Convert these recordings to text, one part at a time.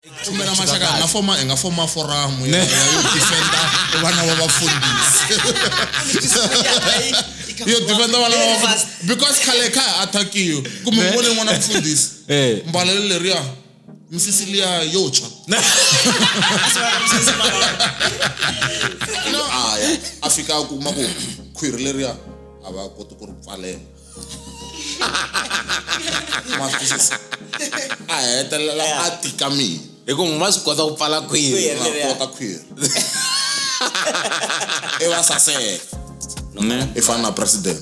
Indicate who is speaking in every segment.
Speaker 1: Tumela mashaka ngafoma forum ya defender bana babafundisi. Yo defender bana babafundisi because khaleka attack you. Kumubone ngwana mfundisi. Mbalele ria. Msisilia yocha. No, Afrika kumako khwirileria aba koto ko rupfale. Mafisisa. Tela atika mi.
Speaker 2: Eko mas kota upala khwiri.
Speaker 1: Kota khwiri. Ewa sase.
Speaker 2: Ne?
Speaker 1: Ifana president.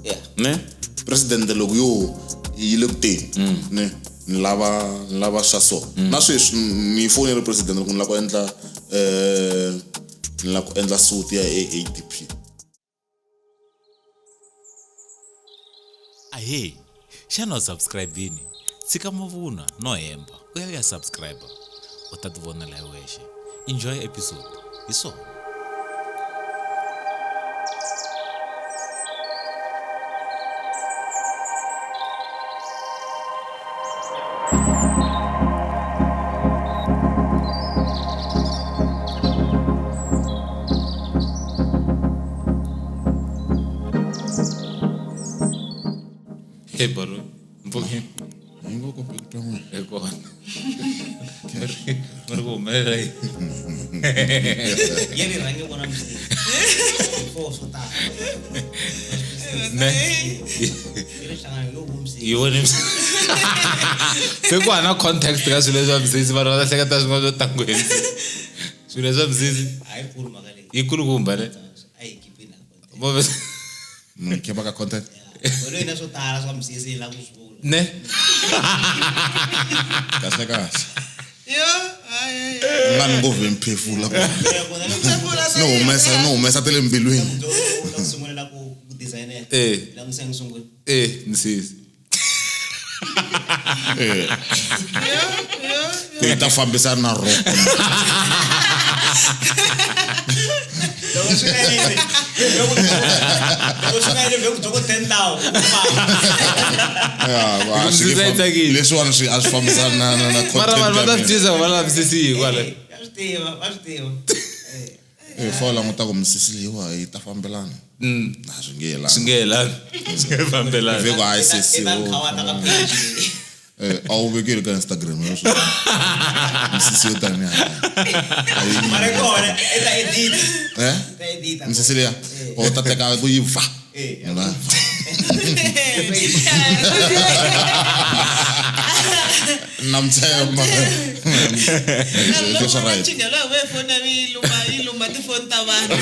Speaker 2: Yeah. Ne?
Speaker 1: President de logo yilukte. Ne? Lava shaso. Na sweswi ni phone ya president kun la ko endla suit ya ADP.
Speaker 3: Ahe, shana subscribe ini. Sika mavuna no hemba. Uya subscriber. Utatuvona la weshe. Enjoy episode. Iso.
Speaker 2: Hey, bro. Mpoke.
Speaker 1: Aingo ko pekta mo.
Speaker 2: Eko. Margo merai.
Speaker 4: Yeni rangi kona msi. Sota.
Speaker 2: Ne.
Speaker 4: Yeni Shangangang yo msi.
Speaker 2: Iwoni. Seko ana context ka swileswa msisi bana va hleka ta swin'wana swo tangweni. Swileswa msisi.
Speaker 4: Ai kulu makale.
Speaker 2: Ikulu kumba ne.
Speaker 4: Ai kipina.
Speaker 2: Bobe.
Speaker 1: No ke baka content.
Speaker 4: Bolo ina swo tala swa msisi la kusukula.
Speaker 2: Ne.
Speaker 1: Kahle.
Speaker 4: Yo, ai.
Speaker 1: Ngani ngove mphefula. No, mesa tele mbilweni.
Speaker 4: Ndo kusungula ku design la ngisengizungula.
Speaker 2: Msisi.
Speaker 1: Kuita fambisana na rock. This one she as fambisana na content.
Speaker 2: Mara mtiza wala msisi kwale.
Speaker 1: Fola ngotako msisili wa itafambelana.
Speaker 2: Singela. Singefambelana.
Speaker 1: Vego ICC. Au vekile ka Instagram yo. Msisi utani.
Speaker 4: Mara kona eta edit.
Speaker 1: Msisilia. O tateka ku yifa. Namtsema. That's right.
Speaker 5: Chingela we phone iluma ti phone ta vanhu.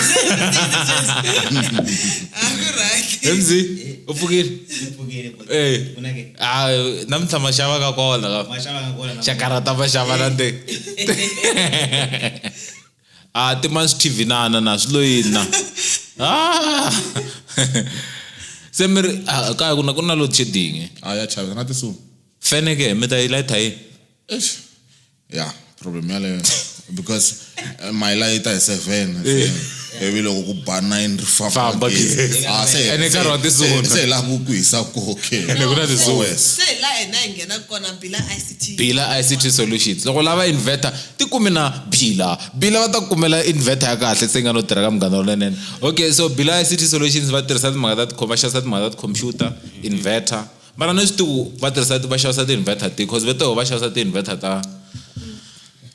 Speaker 5: Right.
Speaker 2: Emzi, upukile.
Speaker 4: Unake.
Speaker 2: Namtha mashava ka kona.
Speaker 4: Mashava ka kona.
Speaker 2: Chakarata mashava nande. Timas TV na sloina. Semir ka kuna load shedding.
Speaker 1: Ya chava na tisu.
Speaker 2: Feneke meta ilaita hii.
Speaker 1: Yeah, problem yale because my light is 7. Evilo kubana in
Speaker 2: Famba
Speaker 1: say
Speaker 2: ene karoti zona.
Speaker 1: Say la kuisa okay.
Speaker 2: Ene kuna tizona.
Speaker 5: Say la ena ingena kona Bila ICT.
Speaker 2: Bila ICT solutions. Loko lava inverter tikumina Bila va ta kumela inverter ya kahle tsenga no tirha ka muganga lolenen. Okay, so Bila ICT solutions va tirhisa timhaka ta commercial side timhaka ta computer inverter. Mara no switu va tirhisa va xavisa ti-inverter because veto va xavisa ti-inverter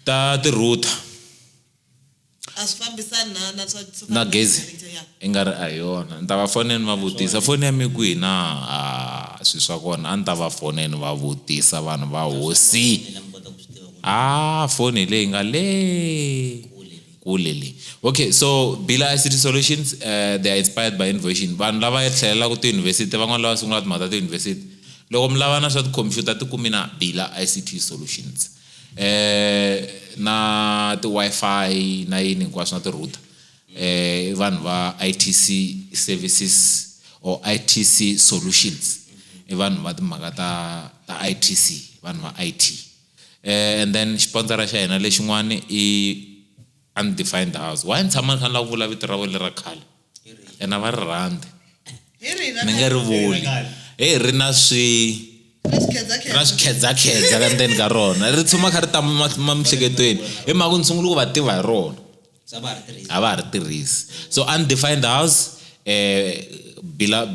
Speaker 2: ta ti-router
Speaker 5: Asifambisana
Speaker 2: na gezi ingari ayona nta va foneni va vutisa foni ya mi kwina swi swa kona a ni ta va foneni va vutisa vanhu va hosi foni leyi nga le kule le. Okay, so Bila ICT solutions they are inspired by innovation. Vanhu lava ya tlhelela ku ti-university van'wana lava sungula timhaka ta ti-university loko mi lava na swa ti-computer ti kumina Bila ICT solutions na ti-Wi-Fi na yini hinkwaswo na ti-router vanhu va ITC services or ITC solutions vanhu va timhaka ta ITC vanhu va IT and then xiponsora xa hina lexin'wana i undefined house. Why ntshama kha la vula vito ra wele ra khale ena va ri rhandi ni nga ri vuli ri na swi ra swikhedzakhedza ka ndzeni ka rona ri tshama kha ri ta mamhleketweni hi mhaka ni sungula ku va tiva hi rona a va ha ri tirhisi so undefined house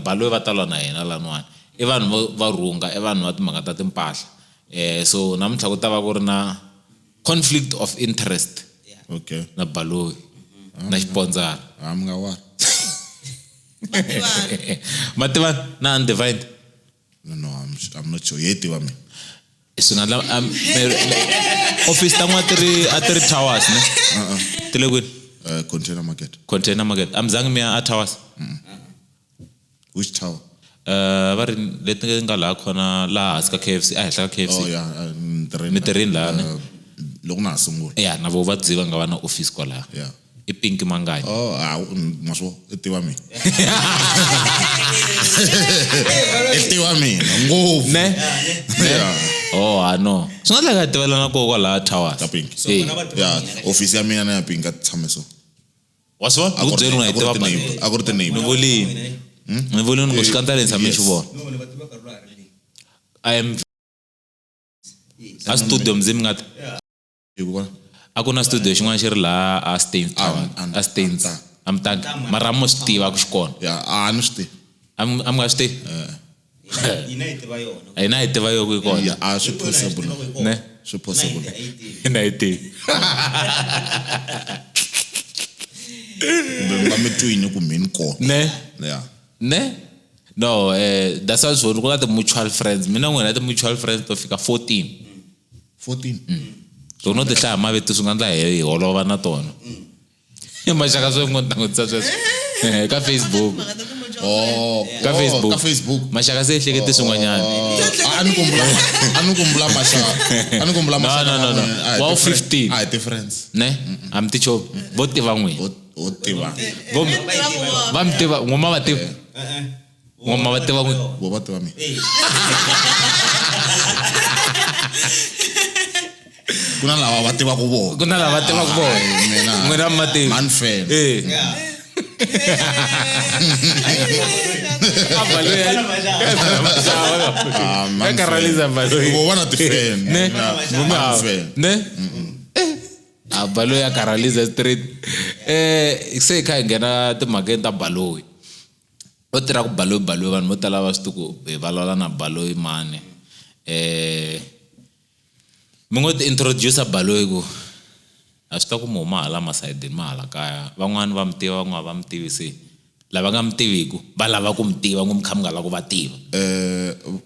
Speaker 2: baloyi va talwa na yena laniwani i vanhu va rhunga i vanhu va timhaka ta timpahla so namuntlha ku ta va ku ri na conflict of interest
Speaker 1: Okay.
Speaker 2: na baloyi na xipondzara
Speaker 1: I'm nga wa.
Speaker 2: mativani na undefined
Speaker 1: No, I'm not sure. Yeti wa me.
Speaker 2: swi nga office ta n'wa a ti ri towers ne ti le kwini
Speaker 1: Container market.
Speaker 2: amzangi mi ya a towers
Speaker 1: Which tower?
Speaker 2: va ri leti nga laha khona laha hansi ka KFC a henhla ka KFC
Speaker 1: Oh yeah,
Speaker 2: mi tirhini laha ne
Speaker 1: loko na sungula.
Speaker 2: ya na vo va dziva nga va na office kwalaha
Speaker 1: Yeah.
Speaker 2: i pink mangani
Speaker 1: Oh, maswo itiwa me. Itiwa me. Ngovu.
Speaker 2: ne
Speaker 1: Yeah.
Speaker 2: oh no swi nga tlhela ka tivelana koko kwalaha towers
Speaker 1: Ka pink.
Speaker 2: yeah
Speaker 1: Office ya mina na ya pink ka tshame so.
Speaker 2: wa swi vona ku byeli nga yi tiva pale
Speaker 1: A ku ri ti name.
Speaker 2: ni volini ni volini ngo xikandza leni tshame xi vona I am a studio mzimi nga
Speaker 1: Yikuwa.
Speaker 2: a ku na studio xin'wana xi ri laha a Stains Tower a Stains amtanga mara mo swi tiva ku xi kona
Speaker 1: Yeah, a ni swi.
Speaker 2: am nga swi tivi a hina hi tiva yo ku yi kona
Speaker 1: Yeah, a swi possible.
Speaker 2: ne
Speaker 1: Swi possible.
Speaker 2: hina hi tivi
Speaker 1: Ba me twini ku mini ko.
Speaker 2: ne
Speaker 1: Yeah.
Speaker 2: ne no that's why swi ku na the mutual friends mina n'wina the mutual friends to fika 14
Speaker 1: 14.
Speaker 2: so no ti hlaya mavito swi nga endla hi holova na tona maxaka swi ngo ta ngutisa sweswo ka Facebook
Speaker 1: Oh,
Speaker 2: ka Facebook
Speaker 1: Ka Facebook.
Speaker 2: maxaka se ehlekete swin'wanyana
Speaker 1: Ani kumbula masha. Ani kumbula masha.
Speaker 2: No. Wow, 15.
Speaker 1: Ah, difference.
Speaker 2: ne am ti cho vo tiva n'wina
Speaker 1: O tiva.
Speaker 2: va mi tiva n'wama va tiva n'wama va tiva n'wina
Speaker 1: Bo ba tiva me. Kuna lava va tiva ku vona.
Speaker 2: ku na lava va tivaka vona
Speaker 1: Mina.
Speaker 2: n'wina mi ma tivi
Speaker 1: Man fan.
Speaker 2: ka karaliza baloyi
Speaker 1: Bo wana ti fan.
Speaker 2: ne
Speaker 1: Man fan.
Speaker 2: ne a baloyi ya karaliza street se kha hi nghena timhakeni ta baloyi o tirha ku baloyi vanhu vo tala va swi tiku hi vulavula na baloyi mani mi ngo ti introduce baloyi ku a swi ta ku mi huma hala masayidini ma hala kaya van'wani va mi tiva van'wana va mi tivi se lava nga mi tiviku va lava ku mi tiva mi kha mi nga lava ku va tiva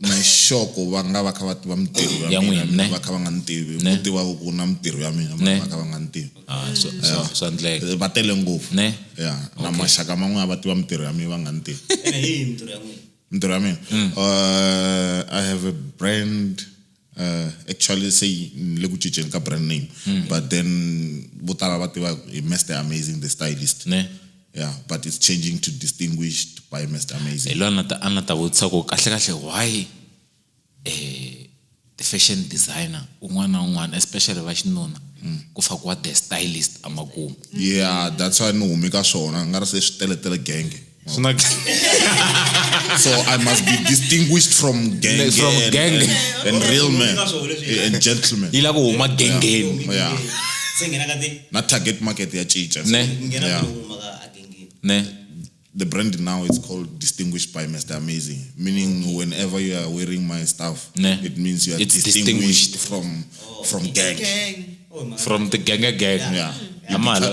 Speaker 1: Mashoko va nga va kha va tiva mintirho
Speaker 2: Ya
Speaker 1: ya
Speaker 2: n'wina,
Speaker 1: mina
Speaker 2: ne?
Speaker 1: va kha va nga ni tivi
Speaker 2: Ne?
Speaker 1: ku tiva ku na mintirho ya mina
Speaker 2: Ne?
Speaker 1: va kha va nga ni tivi
Speaker 2: swa endleka
Speaker 1: va tele ngopfu
Speaker 2: ne
Speaker 1: ya na maxaka man'wana va tiva mintirho ya mina va nga ni tivi mintirho ya mina I have a brand actually say le ku cinceni ka brand name but then vo tala va tiva hi Mr Amazing the stylist
Speaker 2: ne
Speaker 1: yeah but it's changing to distinguished by Mr Amazing.
Speaker 2: hi lona a na ta vutisa ku kahle why the fashion designer un'wana na un'wana especially va xinuna ku fakiwa the stylist amakumu
Speaker 1: Yeah, that's why ni humi ka swona nga ri se swi teletele genge. So I must be distinguished from gang
Speaker 2: From gang.
Speaker 1: and real men and gentlemen.
Speaker 2: yi la ku huma gengeni
Speaker 1: Yeah. Na target market ya chicha.
Speaker 2: Ne.
Speaker 1: Yeah.
Speaker 2: ne
Speaker 1: The brand now is called Distinguished by Mr Amazing, meaning whenever you are wearing my stuff,
Speaker 2: Ne.
Speaker 1: it means you are
Speaker 2: It's
Speaker 1: distinguished from gang.
Speaker 2: from the gang.
Speaker 1: Yeah.
Speaker 2: amala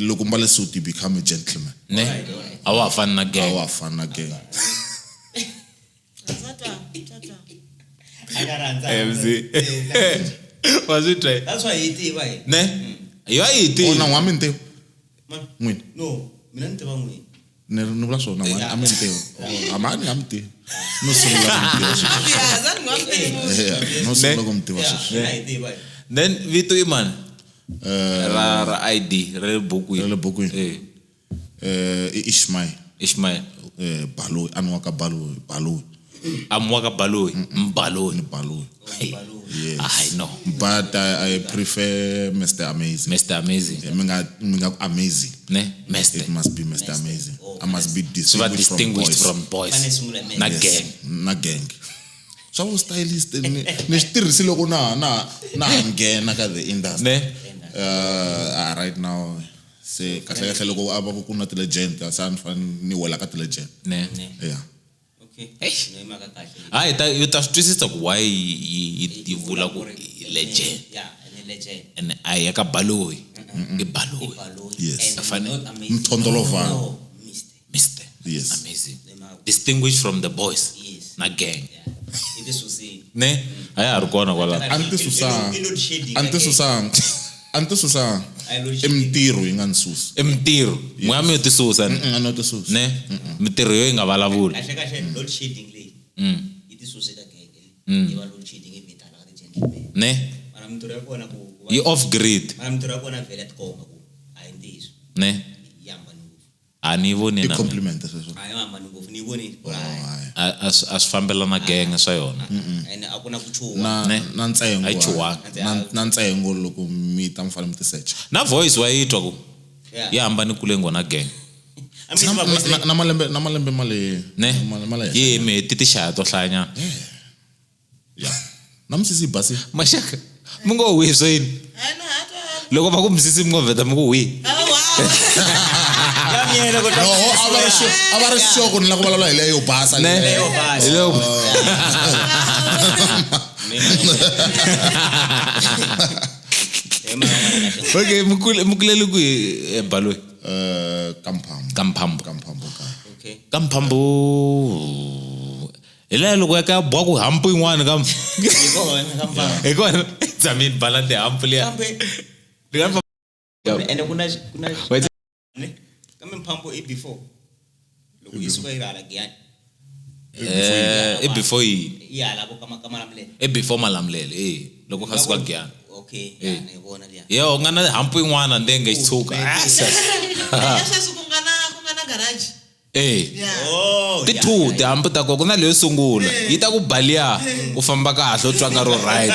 Speaker 1: Loko mbale suit you become a gentleman.
Speaker 2: ne a wa ha fani na gang
Speaker 1: Awa fana gang.
Speaker 2: wa swi twa
Speaker 4: That's why he tiva hi.
Speaker 2: ne yo a yi ti
Speaker 1: Ona n'wami ntivo.
Speaker 4: Man.
Speaker 1: N'wini.
Speaker 4: No, mina ni tiva n'wini.
Speaker 1: Ni vula swona a mi ntivo. Amani a mi tivi. No sungula ku mi tiva sweswo. Yeah, no sungula ku mi tiva sweswo.
Speaker 4: Mina hi tiva hi.
Speaker 2: then vito i mani ra ID ra le bukwini
Speaker 1: Ra le bukwini.
Speaker 2: Ishmael
Speaker 1: Baloyi anwa ka Baloyi.
Speaker 2: amwaka baloyi mbaloni
Speaker 1: Baloyi. Yes.
Speaker 2: I know
Speaker 1: But I prefer Mr Amazing.
Speaker 2: Mr Amazing
Speaker 1: Mi nga amazing.
Speaker 2: ne
Speaker 1: It
Speaker 2: Mr
Speaker 1: must be Mr Amazing. I must be
Speaker 2: so va
Speaker 1: distinguished
Speaker 2: distinguished
Speaker 1: from
Speaker 2: from boys
Speaker 4: Fane sungula man.
Speaker 2: na
Speaker 1: boys.
Speaker 2: gang
Speaker 1: Yes, na gang. swa stylist ni xitirhisi loko na nghena ka the industry
Speaker 2: ne
Speaker 1: right now se kahle loko aba ku na ti-legend san fan ni wela ka ti-legend
Speaker 2: ne
Speaker 1: yeah
Speaker 4: Okay. No imaka kahle.
Speaker 2: hayi you ta swi twisisa ku why yi vula ku legend
Speaker 4: Yeah, and legend.
Speaker 2: and ayi ka baloyi i baloyi
Speaker 1: Yes.
Speaker 2: Mthondolovana.
Speaker 4: No, Mr.
Speaker 2: Mr.
Speaker 1: Yes.
Speaker 2: Amazing. Distinguished from the boys.
Speaker 4: Yes.
Speaker 2: Na gang.
Speaker 4: Yeah. It is so say.
Speaker 2: Ne? Aya ha ri kona kwala.
Speaker 1: Ante susa emtirho yi nga nsusa
Speaker 2: Emtirho. Mwami yo tisusa.
Speaker 1: ano tisusa
Speaker 2: Ne? Mitirho yo yi nga vulavuli.
Speaker 4: Kahle load shedding le. It is so say ka gege. Yiba load shedding ebitala ka gentleman.
Speaker 2: Ne?
Speaker 4: Mara mntu ya kona ku.
Speaker 2: Yi off grid.
Speaker 4: Mara mntu ya kona vele atkonga ku. Ayindizo.
Speaker 2: Ne?
Speaker 4: Yamba nguvu.
Speaker 2: Ani voni
Speaker 1: i
Speaker 2: na.
Speaker 1: compliment sweswo
Speaker 4: Ayamba nguvu ni voni.
Speaker 2: As fambelana gang swa yona.
Speaker 4: And akuna kuchuwa.
Speaker 1: na ntsengo
Speaker 2: Ayi chuwaka.
Speaker 1: na ntsengo loko mi ta mfana mi ti search
Speaker 2: Na voice wa yitwa ku.
Speaker 4: Yeah.
Speaker 2: Yi hambani kule ngona gang.
Speaker 1: na malembe male
Speaker 2: Ne?
Speaker 1: male
Speaker 2: Yi me titishaya to hlanya.
Speaker 1: yeah na msisi basi
Speaker 2: Mashaka. Mungo wisho yini?
Speaker 5: Hayi na hata.
Speaker 2: Loko va ku misisi mi ngo vheta mi ku wi.
Speaker 5: Oh wow.
Speaker 4: Yamiyela kodwa.
Speaker 1: no abari shoko ni la ku vulavula hi leyo basa
Speaker 2: Ne?
Speaker 4: Leyo basa.
Speaker 2: Leyo. Okay, mukuleli ku baloyi.
Speaker 1: kamphambo
Speaker 2: Kamphambo.
Speaker 4: Okay.
Speaker 2: Kamphambo. Ila loko ya ka bwa ku hampu yin'wana kam.
Speaker 4: Kambe.
Speaker 2: Ekona Tsamin balante hampu liya.
Speaker 4: And kuna
Speaker 2: Wait.
Speaker 4: ne? Kambe mphambo before. Loko isuka irala gyan.
Speaker 2: Before yi.
Speaker 4: Yeah, labo kama namle.
Speaker 2: Before malamlele loko kha suka gyana.
Speaker 4: Okay, yeah, ne bona dia.
Speaker 2: Yo nga na hampu yin'wana ndenge xitsuka.
Speaker 5: Yesa kungana garage. Yeah.
Speaker 4: Oh,
Speaker 2: Ti two ti hampu ta kona leyo sungula yi ta ku balia u famba kahle u twanga ro right.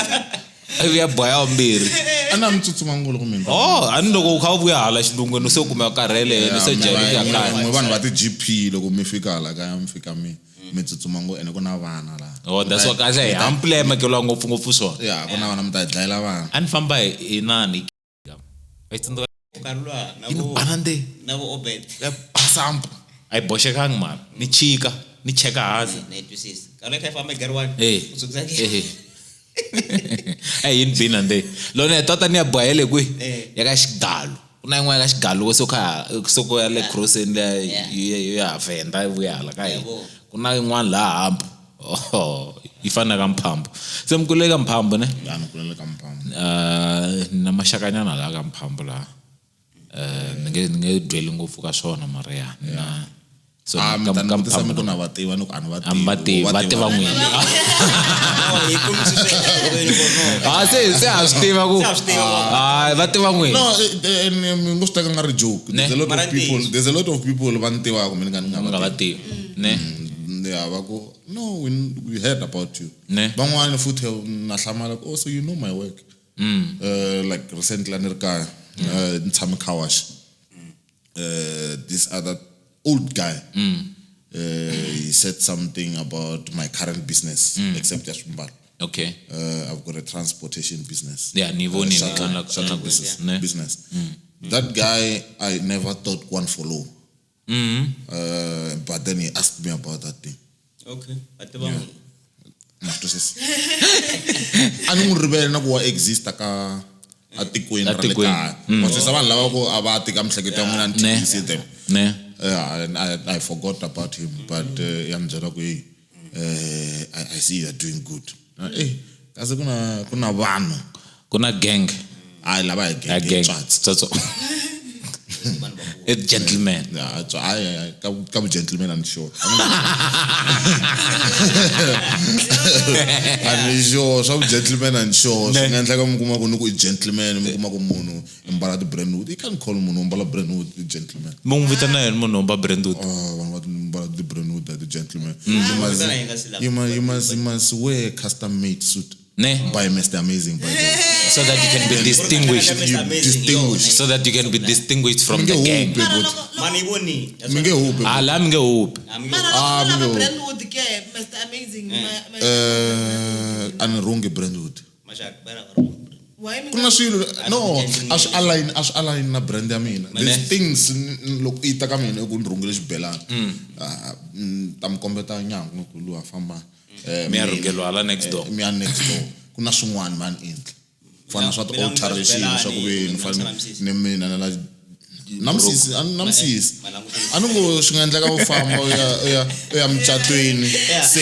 Speaker 2: Ayi ya boya mbirhi.
Speaker 1: ana mtsutsuma ngolo ku mina
Speaker 2: Oh, ani loko u kha u vuya hala xilungwini se u kuma karhele se jeni ya kaya.
Speaker 1: mwe vanhu va ti GP loko mi fika la kaya mi fika mi tsutsuma ngo ene ku na vana la
Speaker 2: Oh, that's what kahle hi hampu leyi makeliwa ngopfungopfu swona.
Speaker 1: yeah ku na vana mi ta dlayela vana
Speaker 2: A ni famba hi nani. Wa tsundzuka
Speaker 4: Karulwa
Speaker 2: yini banande.
Speaker 4: nabo obed.
Speaker 1: basampo
Speaker 2: A yi boxekangi mara ni chika ni cheka hansi.
Speaker 4: Ne twisisa. Karulwa kai famba garwan.
Speaker 2: Eh.
Speaker 4: Usukza ke.
Speaker 2: Eh yini bina nde lona tota ni ya boyele kwi
Speaker 4: Eh.
Speaker 2: ya ka xigalo kuna yin'wana ya ka xigalo soko ya le crossing le ya venda vuya la ka hina
Speaker 4: Yebo.
Speaker 2: kuna yin'wana laha hampu yi fana ka mphambo se mi kule ka mphambo ne
Speaker 1: yani kulele kamphambo
Speaker 2: na maxakanyana laha ka mphambo laha ni nge dweli ngopfu ka swona mara ya na so
Speaker 1: mi ku na vativa ni ku ani
Speaker 2: ambati va tiva n'wini
Speaker 4: Oh, ikumsise kwenu kono.
Speaker 2: se ha swi tiva ku
Speaker 4: Se ha swi tiva ku-
Speaker 2: hayi va tiva n'wini
Speaker 1: no mi ngo swi teka nga ri joke
Speaker 2: Ne?
Speaker 1: there's a lot of people va ni tivaka mi ni nga
Speaker 2: nga va tivi ne
Speaker 1: yeah va ku no we heard about you
Speaker 2: Ne?
Speaker 1: van'wani futhi na hlamala ku oh so you know my work like recently ni ri kaya ni tshame car wash this other old guy he said something about my current business except just
Speaker 2: okay
Speaker 1: I've got a transportation business
Speaker 2: yeah ni voni
Speaker 1: shuttle business that guy I never thought one follow but then he asked me about that thing
Speaker 4: Okay. Atiba mo.
Speaker 1: matwisisa a ni n'wi rivele na ku wa exista ka atikweni ra le
Speaker 2: Atikweni.
Speaker 1: kaya matwisisa vanhu lava ku a va tika miehleketo ya n'wina ni
Speaker 2: Ne.
Speaker 1: tivisi them
Speaker 2: ne
Speaker 1: yeah, and I forgot about him, but I'm hey, I see you're doing good. Hey, kasi kuna vanhu.
Speaker 2: kuna gang
Speaker 1: I lava
Speaker 2: a
Speaker 1: gang.
Speaker 2: gang tsotso it's gentleman
Speaker 1: Yeah, so I come gentleman and sure. I'm sure some gentleman and sure. So ngenhla ka mukuma ku niku gentleman mukuma ku munhu imbala the Brentwood. You can't call munhu imbala Brentwood the gentleman.
Speaker 2: mo n'wi vitana yini munhu ba Brentwood
Speaker 1: Oh, vanhu va imbala the Brentwood the gentleman.
Speaker 4: Vitana hi nga si lava.
Speaker 1: You must wear a custom made suit
Speaker 2: ne
Speaker 1: by Mr. Amazing by the way.
Speaker 2: so that you can be distinguished.
Speaker 1: Distinguished.
Speaker 2: So that you can be distinguished from the gang.
Speaker 1: Minge hope.
Speaker 2: Alam nge hope.
Speaker 5: Mara loko Brentwood ke Mr. Amazing.
Speaker 1: An wrong Brentwood.
Speaker 5: Why me?
Speaker 1: Kuna swilo no as align na brand ya mina. These things look ita ka mina ku nrungile xibelani. Tam kombeta nyangu ku lu afamba.
Speaker 2: Mi arungelo ala next door.
Speaker 1: Mi next door. Kuna swin'wana man endle. Fana swa alteration swa ku ve fana ni mina na la namsisi anungo swi nga endleka u famba ya mcatweni se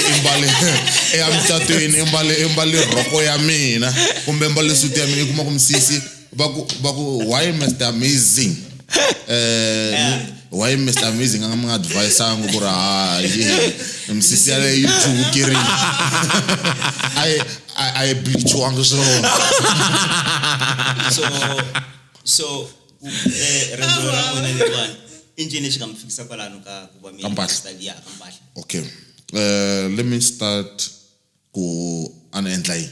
Speaker 1: imbale roko ya mina kumbe imbale suti ya mina kuma ku msisi baku why Mr. Amazing why Mr. Amazing anga mga advice angu ku ra msisi ya YouTube kiri I bleach wangu
Speaker 4: so
Speaker 1: okay let me start ku anendlay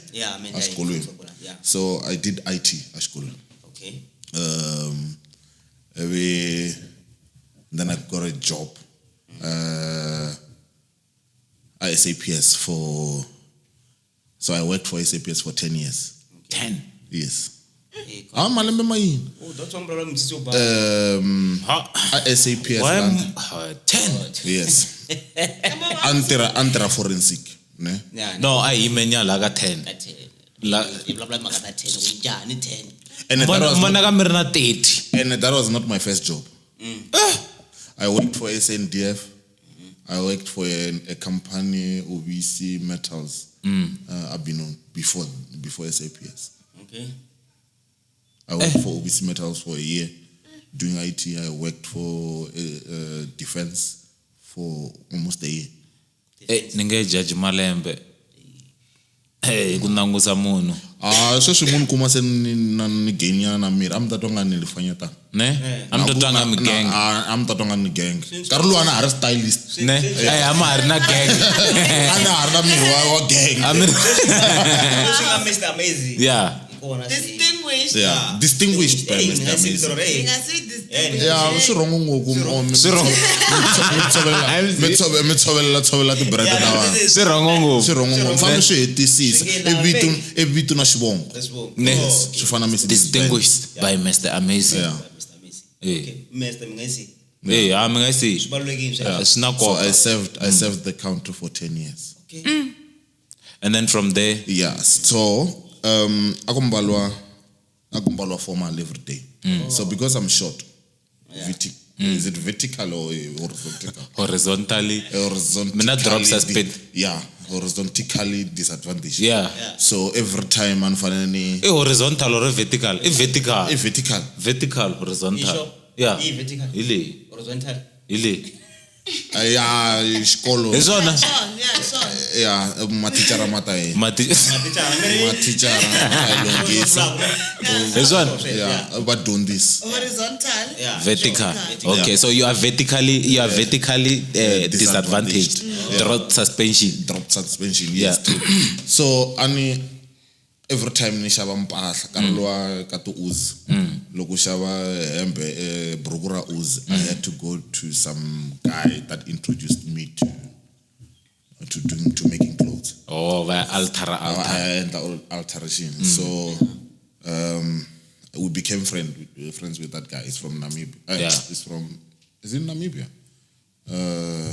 Speaker 1: so I did IT at school.
Speaker 4: Okay.
Speaker 1: Then I got a job at SAPS so I worked for SAPS for 10 years.
Speaker 2: 10?
Speaker 1: Yes. Malembe mayini.
Speaker 4: Oh, that's one problem
Speaker 1: at SAPS.
Speaker 2: 10?
Speaker 1: Yes. Antera forensic. Ne?
Speaker 2: No, I imenya laga 10. And
Speaker 1: that was not my first job. I worked for SNDF. I worked for a company, OBC Metals. I've been on before SAPS.
Speaker 4: Okay.
Speaker 1: I worked for OBC Metals for a year doing IT. I worked for defense for almost a year.
Speaker 2: Ninge judge malembe. Hey, kunangusa munhu.
Speaker 1: So munhu kuma se ni genya na mira amtatwanga nilifanyata.
Speaker 2: Ne? Amtatwanga mi gang.
Speaker 1: Amtatwanga ni gang. Karulu ana har stylist.
Speaker 2: Ne? Ama har na gang.
Speaker 1: Ana har na mira wa gang.
Speaker 4: Mr. Amazing.
Speaker 2: Yeah.
Speaker 5: Distinguished.
Speaker 1: Yeah. Distinguished by Mr. Amazing. Yeah, I'm sure wrong ngoku metsovela ti brand na wa.
Speaker 2: Se wrong
Speaker 1: ngoku. Mfana swi hetisisa. Evitu na xivongo.
Speaker 2: Ne?
Speaker 1: Swi fana Mr.
Speaker 2: Distinguished by Mr. Amazing.
Speaker 1: Yeah.
Speaker 4: Okay. Mr. Mngasi.
Speaker 2: Hey, I'm going to say.
Speaker 1: So I served the country for 10 years.
Speaker 4: Okay.
Speaker 2: And then from there?
Speaker 1: Yes. So, akumbalwa formal every day. So because I'm short, is it vertical or horizontal?
Speaker 2: Horizontally.
Speaker 1: Horizontally. Yeah. Horizontally disadvantaged.
Speaker 2: Yeah.
Speaker 1: So every time I'm finding
Speaker 2: horizontal or vertical? Vertical.
Speaker 1: Vertical.
Speaker 2: Vertical, horizontal. Yeah.
Speaker 4: Vertical.
Speaker 2: Ile.
Speaker 4: Horizontal.
Speaker 2: Ile.
Speaker 1: Yeah, xikolo.
Speaker 2: Ezona.
Speaker 1: Yeah, matichara matai. Matichara longisa.
Speaker 2: Ezona.
Speaker 1: Yeah, but doing this.
Speaker 5: Horizontal.
Speaker 4: Yeah.
Speaker 2: Vertical. Okay, so you are vertically disadvantaged.
Speaker 1: Yeah.
Speaker 2: Drop suspension.
Speaker 1: Yes. Too. So every time ni shava mpahla karolwa ka to uz loko shava hembe brokura uz I had to go to some guy that introduced me to making clothes.
Speaker 2: Oh, via altar.
Speaker 1: Alteration. So we became friends with that guy. He's from Namibia. Is it Namibia?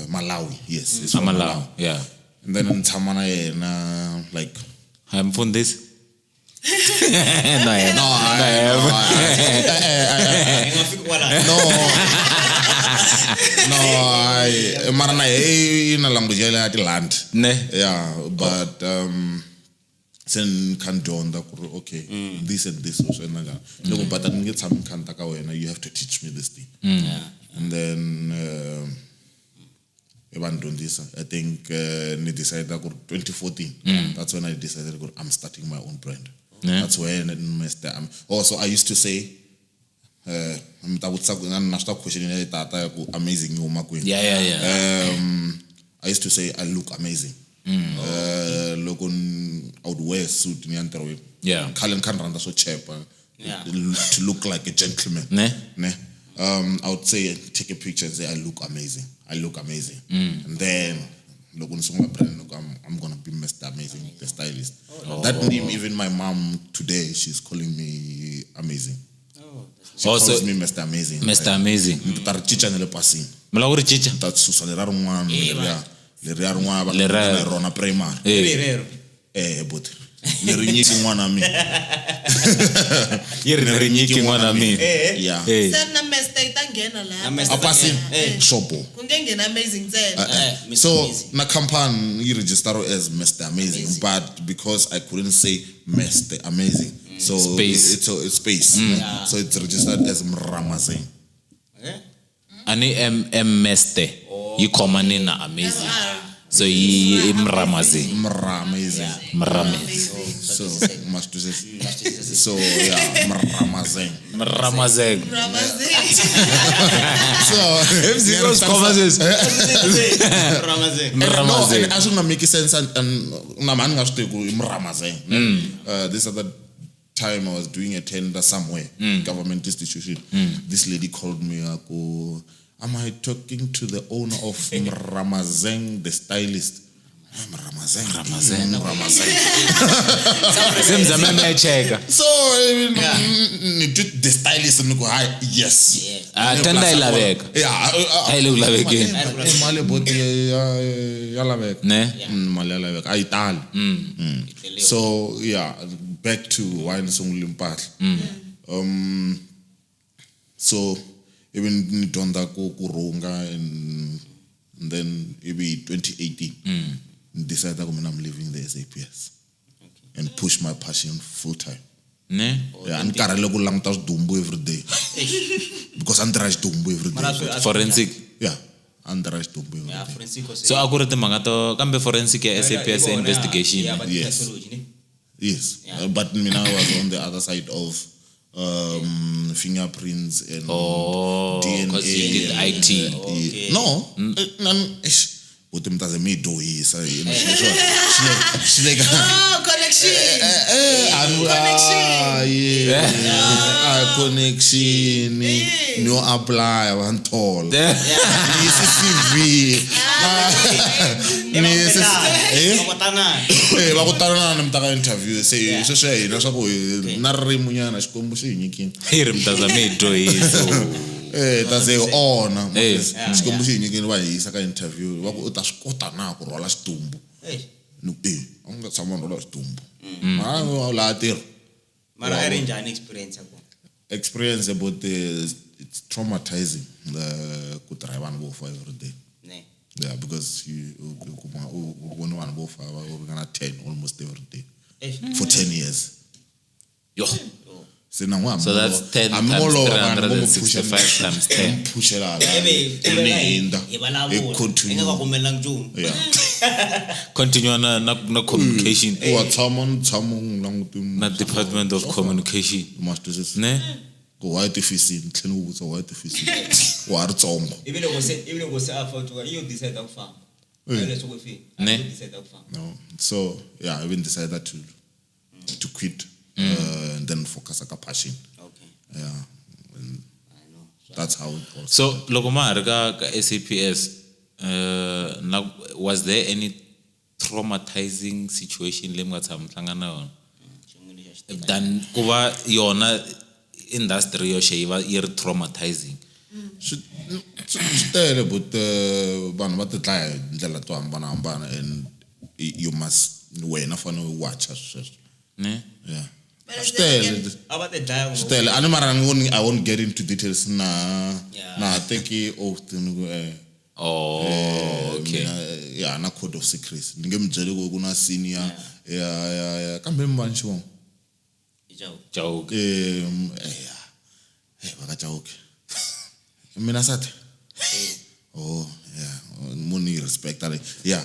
Speaker 1: Malawi. Yes, it's from Malawi.
Speaker 2: Yeah.
Speaker 1: And then in Tamana like
Speaker 2: I'm from this.
Speaker 1: No, marana in a language at land. Yeah, but sen can do on that. Okay, this and this also. No, but I get some kantaka when you have to teach me this thing. And then this, I think I decided that 2014. That's when I decided I'm starting my own brand. Yeah. That's when also I used to say amazing. I used to say I look amazing. I would wear a suit in the
Speaker 2: Yeah.
Speaker 1: Kalen can run so cheap to look like a gentleman.
Speaker 2: Ne?
Speaker 1: I would say take a picture and say I look amazing. And then look on some brand, look, I'm gonna be Mr. Amazing, the stylist. That name, even my mom today, she's calling me amazing. She calls me Mr. Amazing.
Speaker 2: Mr. Amazing.
Speaker 1: Chicha nele passing.
Speaker 2: Mlaguri chicha.
Speaker 1: That's Susan Rarwan, le Rona Primar. But Nerinyiki Wanami.
Speaker 2: Nerinyiki Wanami.
Speaker 1: Yeah.
Speaker 5: Sana mesta itangena la.
Speaker 1: A passing shopo.
Speaker 5: Kungengena amazing
Speaker 1: So na campaign you register as Mr. Amazing, but because I couldn't say Mr. Amazing, so
Speaker 2: Space.
Speaker 1: it's space. So it's registered as Mramazing.
Speaker 2: Ani meste. You common in amazing. So you Mramazi. Mramazing.
Speaker 1: So must do this. So yeah, Mramazing.
Speaker 2: Mramazing.
Speaker 1: So
Speaker 2: those conversations.
Speaker 1: no, and as soon as make sense and na man has to go Mramazing. This other time I was doing a tender somewhere, government institution. This lady called me. Am I talking to the owner of Ramazang, the stylist? Ramazang. So the stylist and go, hi, yes.
Speaker 2: Tenda ilavek.
Speaker 1: Yeah.
Speaker 2: I look like again.
Speaker 1: So yeah, back to wine song Limpat. So even Nitonda Kurunga and then maybe 2018 decided that I'm leaving the SAPS and push my passion full time.
Speaker 2: Ne?
Speaker 1: Yeah, and Karelo lang tas dumbo every day. Because Andrash dumbo every day.
Speaker 2: Forensic.
Speaker 1: Yeah, Andrash dumbo every day.
Speaker 2: So according to Mangato, kambe forensic SAPS investigation.
Speaker 1: Yes. But me now was on the other side of fingerprints and DNA.
Speaker 2: Because you did IT.
Speaker 4: Okay.
Speaker 1: No. But him doesn't me do he say she like
Speaker 5: connection.
Speaker 1: Connection. No apply one tall. CV. Bakutana namtaka interview say sheshe na sako narri munyana xikombo xi hinyikin.
Speaker 2: Here mtazame do hizo.
Speaker 1: That's a ona. Xikombo xi hinyikin va hisa ka interview va ku u ta swi kota na ku rhwala xitumbu. No a nga tshama rhwala xitumbu. Mara la tirha.
Speaker 4: Mara a ri njhani experience yako?
Speaker 1: Experience about it's traumatizing ku tirha vanhu vo fa every day. Yeah, because you one we're gonna 10 almost every day for 10 years.
Speaker 2: Yo.
Speaker 1: So now
Speaker 2: So that's 10
Speaker 1: I'm
Speaker 2: times
Speaker 1: all over
Speaker 2: 365 times 10.
Speaker 1: Push it out.
Speaker 2: Continue na communication. Na Department of Communication. Ne?
Speaker 1: Go white office, tlhelo go tsa white office. Wa re tsongo.
Speaker 4: Even go say afa you decide to farm.
Speaker 2: Ne?
Speaker 1: No. So yeah, I even decided to quit and then focus on passion.
Speaker 4: Okay.
Speaker 1: Yeah. And that's how it was.
Speaker 2: So loko ma ka SAPS was there any traumatizing situation le mga tsamhlangana yona? Dan kuba yona industry yo sheva ir traumatizing.
Speaker 1: Tele but vanhu va titla ndlela to hambana and you must wena fanele watch us.
Speaker 2: Ne?
Speaker 1: Yeah.
Speaker 4: About the dialogue.
Speaker 1: Still, I won't get into details now. I think
Speaker 2: Okay.
Speaker 1: Yeah, na code of secrets. Ngemjele go kuna senior. Yeah. Kambe mbanchi
Speaker 2: Chauke.
Speaker 1: Baka Chauke. Mina sate. Oh, yeah. Money respect ale. Yeah.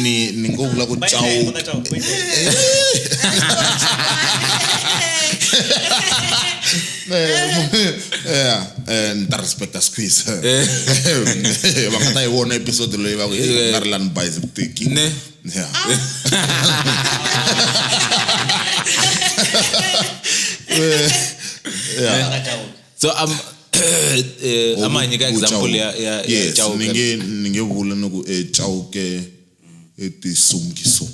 Speaker 1: Ni ngokula ku Chauke. Yeah, and that respect a squeeze. Wakata I won episode lo ba Ireland buys taking. Yeah.
Speaker 3: So amanye ka example ya
Speaker 1: yes,
Speaker 3: Chauke.
Speaker 1: ninge vula no ku Chauke tisungiso.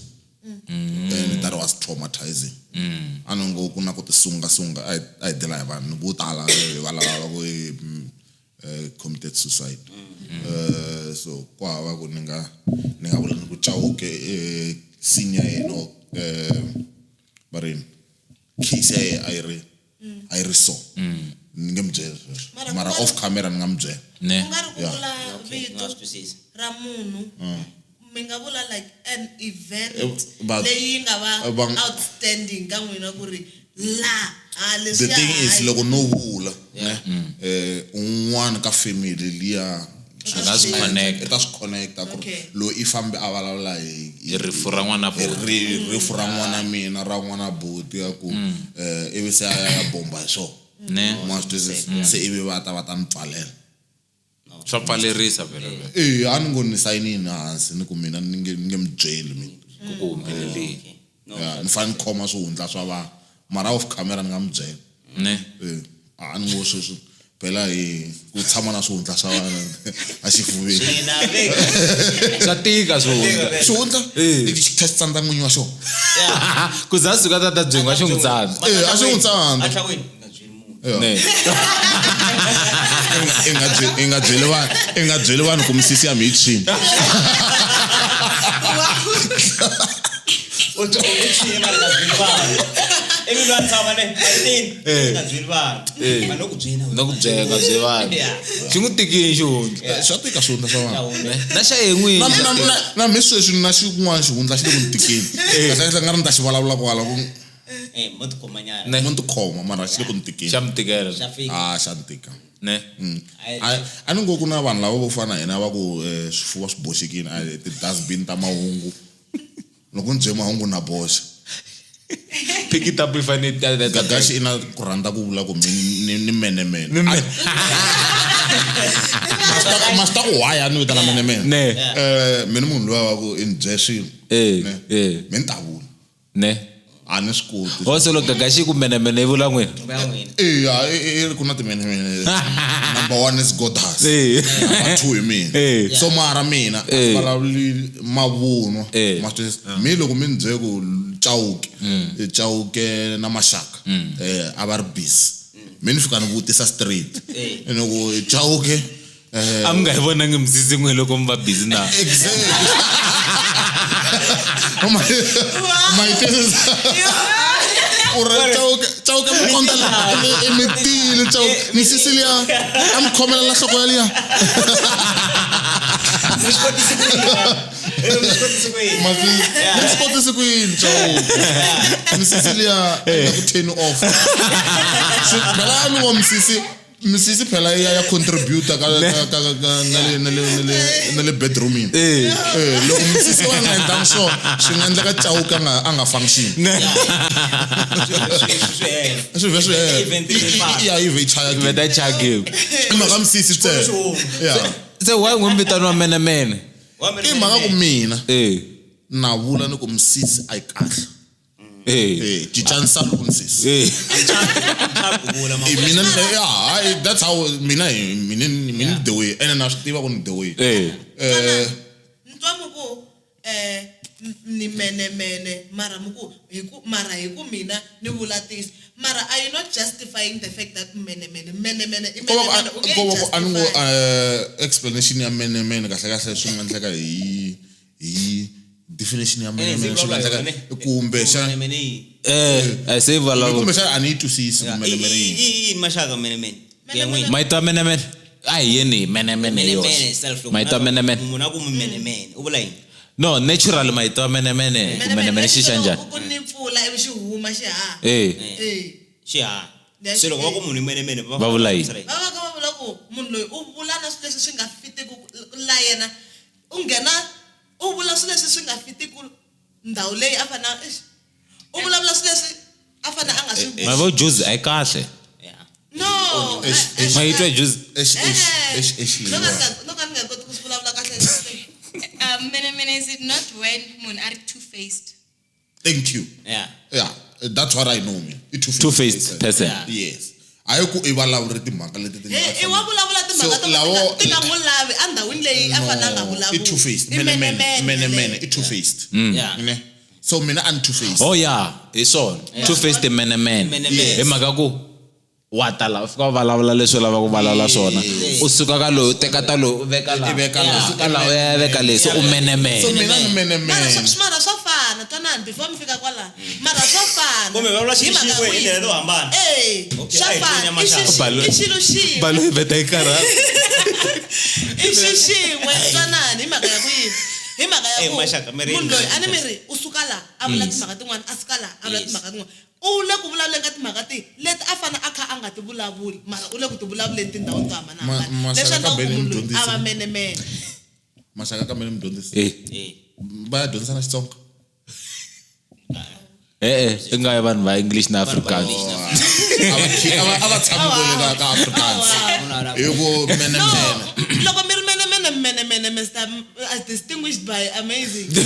Speaker 1: And that was traumatizing. Anongo kuna ku tisunga I dela vanhu vo tala va lava ku committed suicide. So kwa va ku ninga vula no ku Chauke senior yeno barin case I resaw. Ngemjela mara off camera ngamjela
Speaker 3: Ne.
Speaker 5: Ungari kuvula
Speaker 4: Okay,
Speaker 5: vito
Speaker 4: no species.
Speaker 5: ra munhu mi nga vula like an event
Speaker 1: but-
Speaker 5: leyi nga va
Speaker 1: bang-
Speaker 5: outstanding ka n'wina ku ri la
Speaker 1: the thing is loko no vula un'wana ka family liya
Speaker 3: That's connect.
Speaker 1: it does connect ku
Speaker 5: Okay.
Speaker 1: lo ifambe avalala hi
Speaker 3: Rifu ra n'wana buti.
Speaker 1: rifu ra n'wana mina ra n'wana buti ya ku ivi se ya bomba hi swona
Speaker 3: Ne.
Speaker 1: se ivi va ta mpfalela
Speaker 3: Swa pfalerisa vele.
Speaker 1: a ni ngo ni sayinini hansi ni ku mina ni nge mi byeli mina
Speaker 3: Ku humeleli.
Speaker 1: ya ni fane ni khoma swihundla swa vanhu mara off camera ni nga mi byela
Speaker 3: Ne.
Speaker 1: a ni ngo sweswi phela hi ku tshama na swihundla swa vana a xifuveni
Speaker 3: Swa tika swihundla.
Speaker 1: swihundla xi kha xi tsandza n'winyi wa xona
Speaker 3: Ku za suka ta byengwa xi n'wi tsandza.
Speaker 1: a swi n'wi tsandza
Speaker 4: Achaweni.
Speaker 3: Ne.
Speaker 1: i nga byeli vanhu ku misisi ya mi yi chini
Speaker 3: No ku byenga bye vanhu. Xi n'wi tikini xihundla.
Speaker 1: swa tika swihundla swa vanhu
Speaker 3: Na xa yen'wini.
Speaker 1: na mi sweswi na xin'wana xihundla xi le ku ni tikeni kahle nga ri ni ta xi vulavula kwala ku
Speaker 3: Ne.
Speaker 1: mo ni tikhoma mara xi le ku ni tikeni
Speaker 3: Xa mi tikela.
Speaker 1: xa ni tika
Speaker 3: Ne.
Speaker 1: a ni ngo ku na vanhu lava vo fana na hina va ku swifuwo swi boxekini ti-dustbin ta mahungu loko ni bye mahungu na boxa
Speaker 3: Pick it up if I need that.
Speaker 1: gagaxi i na ku rhandza ku vula ku ni menemene ma swi ta ku why a ni vitana menemene
Speaker 3: Ne.
Speaker 1: mina munhu luya wa ku i ni bye swilo mi ni ta vula
Speaker 3: Ne.
Speaker 1: a ni swi koti
Speaker 3: Also lo gagashi ku menemene i vula n'wina.
Speaker 1: eya ku na timenemene number one is godas number two hi mina so mara mina a swi vulavuli mavunwa ma swi twisisa mi loko mi ni byele ku Chauke na maxaka a va ri busy mi ni fika ni vutisa straight ni ku Chauke
Speaker 3: A mi nga hi vonangi misisi n'we loko mi va busy na.
Speaker 1: exactly my twisisa Chauke mi konta la mi tile Chauke misisi liya a mi khomelela nhloko ya liya mi swi kotisi ku yini Chauke misisi liya nga ku turn off phela ni wa misisi phela ya contributor ka na le bedroomini loko misisi wa nga endlangi swo swi nga endleka Chauke a nga function swi vhe swi hela yi ve yi chaya
Speaker 3: Me ta chake.
Speaker 1: i mhaka misisi ntsena ya
Speaker 3: Se why n'wi vitaniwa menemene?
Speaker 1: i mhaka ku mina na vula ni ku misisi a yi kahle cicanisana ku misisi mina that's how mina the way ene na swi tiva ku ni the way
Speaker 5: ntwa mu ku ni menemene mara mu ku hi ku mina ni vula tisi mara are you not justifying the fact that menemene
Speaker 1: a ni ngo explanation ya menemene kahle kahle swi nga endleka hi definition ya menemene swi nga endleka kumbe
Speaker 3: I say vulavula.
Speaker 1: kumbe xa a ni yi twisisi ku menemene
Speaker 4: yini maxaka menemene ya n'wina
Speaker 3: Maitwa menemene. A hi yini menemene
Speaker 4: menemene
Speaker 3: yoxe.
Speaker 4: self
Speaker 3: Maitwa menemene.
Speaker 4: munhu a ku menemene u vula yini
Speaker 3: No, natural maitwa menemene. Ku menemene xi xa njhani?
Speaker 5: ku ni mpfula ivi xi huma xi haha
Speaker 4: xihaha se loko va ku munhu i menemene
Speaker 3: Va vula yini?
Speaker 5: va va ka va vula ku munhu loyi u vula na swilo leswi swi nga fitiku la yena u nghena u vula swilo leswi swi nga fitiku ndhawu leyi a fana u vulavula swilo leswi a fana a nga swi
Speaker 3: Ma vo juice ai kahle.
Speaker 5: no
Speaker 3: Maitwa juice.
Speaker 5: loko a ni nga koti ku swi vulavula kahle
Speaker 6: Mene is it not when mun are two-faced?
Speaker 1: Thank you.
Speaker 4: Yeah.
Speaker 1: Yeah, that's what I know, man.
Speaker 2: Two-faced person.
Speaker 4: Yeah.
Speaker 1: Yes. Ayoko ivalawuri timhaka leti ti nga
Speaker 5: I
Speaker 1: fanele.
Speaker 5: wa vulavula timhaka to
Speaker 1: lawo-
Speaker 5: ti nga n'wi lavi endhawini leyi a fanele a nga vulavuli.
Speaker 1: I two-faced.
Speaker 5: I
Speaker 1: Mene. I two-faced.
Speaker 4: Yeah.
Speaker 1: Ne? So mina I'm two-faced.
Speaker 2: Oh yeah, it's on. Two-faced man.
Speaker 4: Yes.
Speaker 2: Hi mhaka ku wa tala u fika u vulavula leswi u lava ku vulavula swona u suka ka loyi u teka ta loyi u veka laha u suka laha u ya veka leswi u
Speaker 1: So
Speaker 2: menemene
Speaker 1: mina ni mene.
Speaker 5: Mara swa fana twanani before mi fika kwala mara swa fana
Speaker 4: Kumbe va vula
Speaker 5: Hi mhaka
Speaker 4: xixikwe hi
Speaker 5: kwihi?
Speaker 4: ndlela to hambana. Okay,
Speaker 5: Swa
Speaker 4: a hi
Speaker 5: fana
Speaker 4: tlenya maxaka.
Speaker 5: i xilo xin'we
Speaker 2: balo yi veta yi karhala
Speaker 5: i xixin'we twanani hi mhaka ya ku yini hi mhaka ya ku
Speaker 4: Maxaka, mi ri
Speaker 5: munhu loyi a ni mi
Speaker 4: yini?
Speaker 5: ri u suka laha a vula timhaka tin'wana a suka laha a vula timhaka tin'wana u le ku vulavuleni ka timhaka leti a fane a kha a nga ti vulavuli mara u le ku ti vulavuleni tindhawini to hambanahambana leswi endlaku ku munhu loyi a va menemene
Speaker 1: Mashaka ka mina mdyondzisi.
Speaker 4: Eh.
Speaker 1: Va ya dyondzisa na Xitsonga.
Speaker 2: i nga yi vanhu va English na Afrikaans
Speaker 1: Ava tshami kwele ka Afrikaans. Hiko mene.
Speaker 5: loko mi ri menemene Mr. as distinguished by amazing
Speaker 1: You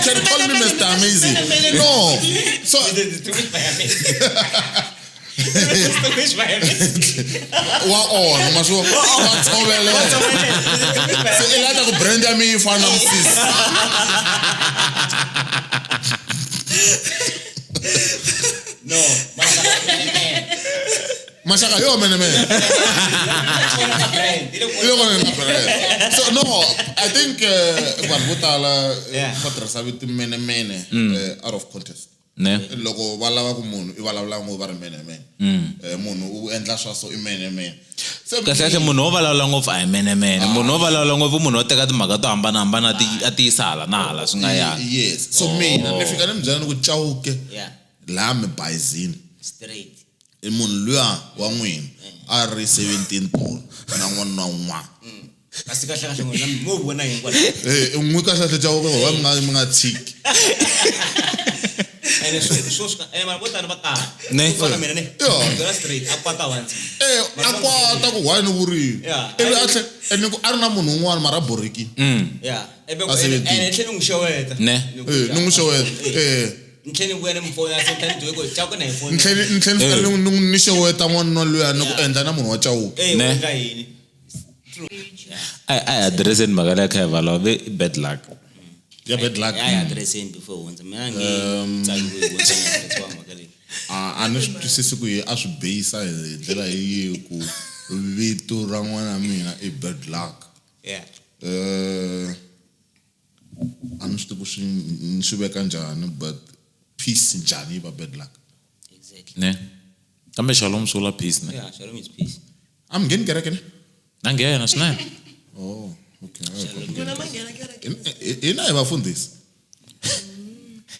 Speaker 1: can call me Mr. Amazing. No. So wa on masho wa tshovele. Se ilata ku brand ya mi fana msis.
Speaker 4: No,
Speaker 1: Mashaka yo mene. So no, I think vanhu vo tala va tirhisa viti mene out of context.
Speaker 2: ne
Speaker 1: Loko va lava ku munhu I vulavula ngopfu va ri mene. Munhu u endla swa so I mene. So
Speaker 2: kahle munhu wo vulavula ngopfu a hi menemene munhu wo vulavula ngopfu munhu wo teka timhaka to hambanahambana a ti yisa hala na hala swi nga yani
Speaker 1: yes. So mina ni fika ni mi byela ni ku Chauke
Speaker 4: yeah,
Speaker 1: laha mi bayizini
Speaker 4: straight.
Speaker 1: I munhu luya wa n'wina a ri 17 tolo na n'wana na un'wana.
Speaker 4: Kasi kahle n'wina mo vona hinkwala.
Speaker 1: N'wi kahle Chauke wa mi nga tshiki.
Speaker 4: Ene swo mara vo tala va kala.
Speaker 2: Ne.
Speaker 4: Ku fana mina ne.
Speaker 1: Yeah.
Speaker 4: Byela straight a kwata wansi.
Speaker 1: A kwata ku why ni vurimi.
Speaker 4: Yeah.
Speaker 1: Ivi a tlhe ni ku a ri na munhu un'wana mara boriki.
Speaker 4: Yeah. Ebe
Speaker 1: A 17.
Speaker 4: ene tlhela n'wi xeweta.
Speaker 2: Ne.
Speaker 1: Ni n'wi xeweta.
Speaker 4: Ntlheni vuya ni mfona se tani to ko Chauke na ifoni.
Speaker 1: Ni tlhela ni xeweta n'wana luya ni ku endla na munhu wa Chauke.
Speaker 2: Ne.
Speaker 4: Wendla yini?
Speaker 2: a address ni mhaka leyi kha hi vulavula ve bad luck
Speaker 1: Ya bad luck.
Speaker 4: Ya address before wonza. Mina ngitsaki ku wonza address wa makale.
Speaker 1: A ni swi twisisi ku a swi base hi ndlela yihi ku vito ra n'wana mina I bad luck.
Speaker 4: Yeah.
Speaker 1: A ni swi tivi ku swi veka njhani but peace njhani yi va bad luck.
Speaker 4: Exactly.
Speaker 2: ne kambe shalom sula peace ne
Speaker 4: Yeah, shalom is peace.
Speaker 1: A mi ngheni kereke ne?
Speaker 2: na nghena swinene
Speaker 1: Oh, okay.
Speaker 5: N'wina ma nghena kereke
Speaker 1: Hina hi vafundhisi.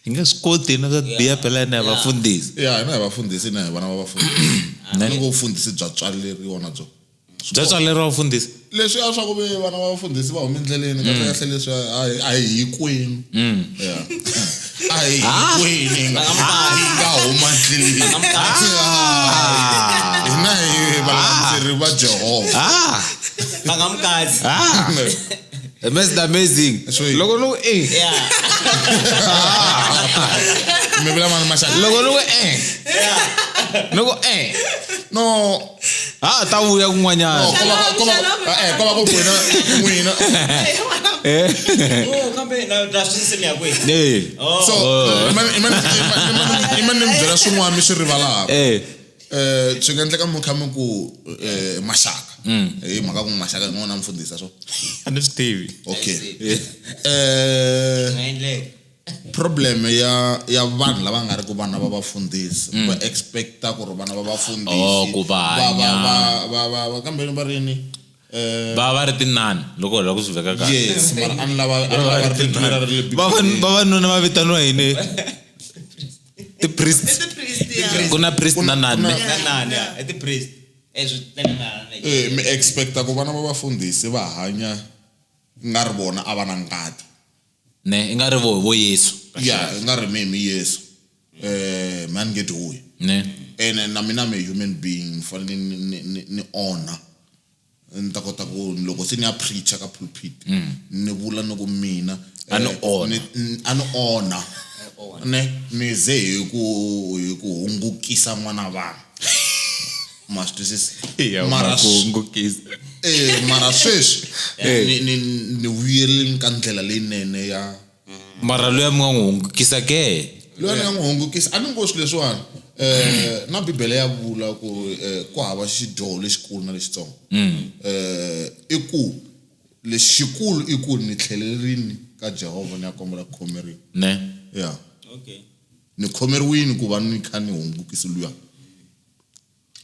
Speaker 2: hi nga swi koti na swa biya phela na hi vafundhisi
Speaker 1: Ya, hina hi vafundhisi na hi vana va vafundhisi. A ni ngo vufundhisi bya tswaleriwa na byo.
Speaker 2: bya tswaleriwa vafundhisi
Speaker 1: Leswi a swa ku ve vana va vafundhisi va huma endleleni kahle leswi a hi hinkwenu. Yeah. A hi hinkwenu hi nga huma endleleni. Hina hi valandzeri va Jehova.
Speaker 4: Bangamkazi.
Speaker 2: Mr. Amazing
Speaker 1: Sweet.
Speaker 2: loko
Speaker 4: Yeah.
Speaker 1: Mi vula mani Mashaka.
Speaker 2: loko
Speaker 1: No.
Speaker 2: ta vuya kun'wanyana
Speaker 1: Ko va ku n'wina.
Speaker 4: Oh, kambe na swi ya kwe.
Speaker 1: So, imani ni mi byela swin'wana mi swi rivalaka. Swi nga endleka mi kha mi ku Mashaka. Hi mhaka ku Mashaka hi n'wana mfundhisa so.
Speaker 2: a ni swi tivi
Speaker 1: Okay.
Speaker 4: Ngayendleka.
Speaker 1: Problem ya vanhu lava nga ri ku vana va vafundhisi va expecta ku ri vana va vafundhisi
Speaker 2: ku va hanya.
Speaker 1: va kambe va rini
Speaker 2: va ri tinani loko hi lava ku swi veka kahle
Speaker 1: yes mara a ni lava ri tlhela ri le
Speaker 2: vavanuna va vitaniwa yini ti-priest
Speaker 5: i ti-priest ya
Speaker 2: ku na priest na nani
Speaker 4: Nani ya, eti priest. Swi tele na.
Speaker 1: mi expecta ku vana va vafundhisi va hanya nga ri vona a va na ngati
Speaker 2: ne i nga ri vo Yesu
Speaker 1: ya nga ri mi Yesu man get away
Speaker 2: ne
Speaker 1: ene na mina I'm a human being fanele ni honor ni ta kota ku loko se ni ya preacher ka pulpit ni vula no ku mina
Speaker 2: Ani
Speaker 1: honor ni ze hi ku hungukisa n'wana vanhu mara sweswi ni vuyeleni ka ndlela leyinene ya
Speaker 2: mara loyi mi nga n'wi hungukisa ke
Speaker 1: loyi ni nga n'wi hungukisa a ni ngo swi leswiwani na bibele ya vula ku hava xidyoho lexikulu na lexitsongo i ku lexikulu i ku ni tlhelerini ka Jehovah ni ya kombela ku khomeriwa ya ni khomeriwini ku va ni kha ni hungukisi luya.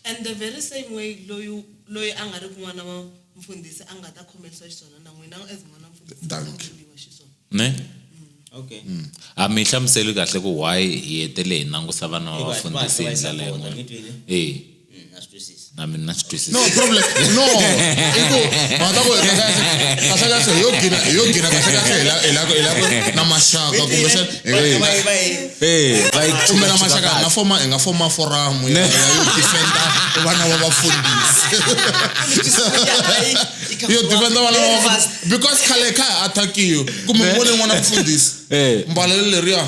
Speaker 5: And the very same way loyi a nga ri kun'wana wa mfundhisi a nga ta khomerisa xiswona na n'wina as n'wana mfundhisi
Speaker 2: ne mi hlamuseli kahle ku why hi hetele hi langusa vana va vafundhisi hi ndlela yin'wana na mina na xitwisisa
Speaker 1: No problem. No. Iko mata ko kahle yo gina kahle na mashaka kumbe se
Speaker 2: like
Speaker 1: kumbe na mashaka nga forma forum ya yo defender vana va vafundhisi yo defender vana va because khale kha attackiyo kumbe ngone n'wana mfundhisi mbalele leriya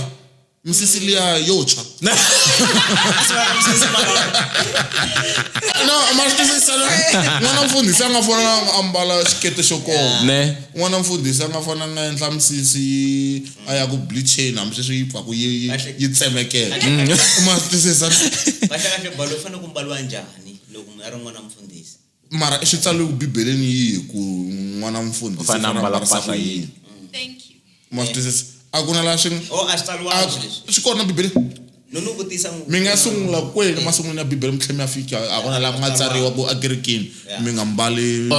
Speaker 1: Msisilia yocha. No, masters sala. Mwana mfundhisi angafona ambala skete shoko.
Speaker 2: Ne.
Speaker 1: Mwana mfundhisi angafona ngendla msisi aya ku bleach na msisi yipfa ku yitsemekela. Masters sala.
Speaker 4: Kahle balo fana kumbalwa njani loko mara n'wana mfundhisi.
Speaker 1: Mara xitsalo ku bibeleni yi ku n'wana mfundhisi
Speaker 2: fana ambala mpahla yini.
Speaker 6: Thank you.
Speaker 1: Masters akuna la sing
Speaker 4: astalwa
Speaker 1: xikona bibele
Speaker 4: no vutisa
Speaker 1: mi nga sungula kweli masunguleni ya bibele mtlhemi ya fika akuna la nga tsariwa ku agerekini mi nga mbali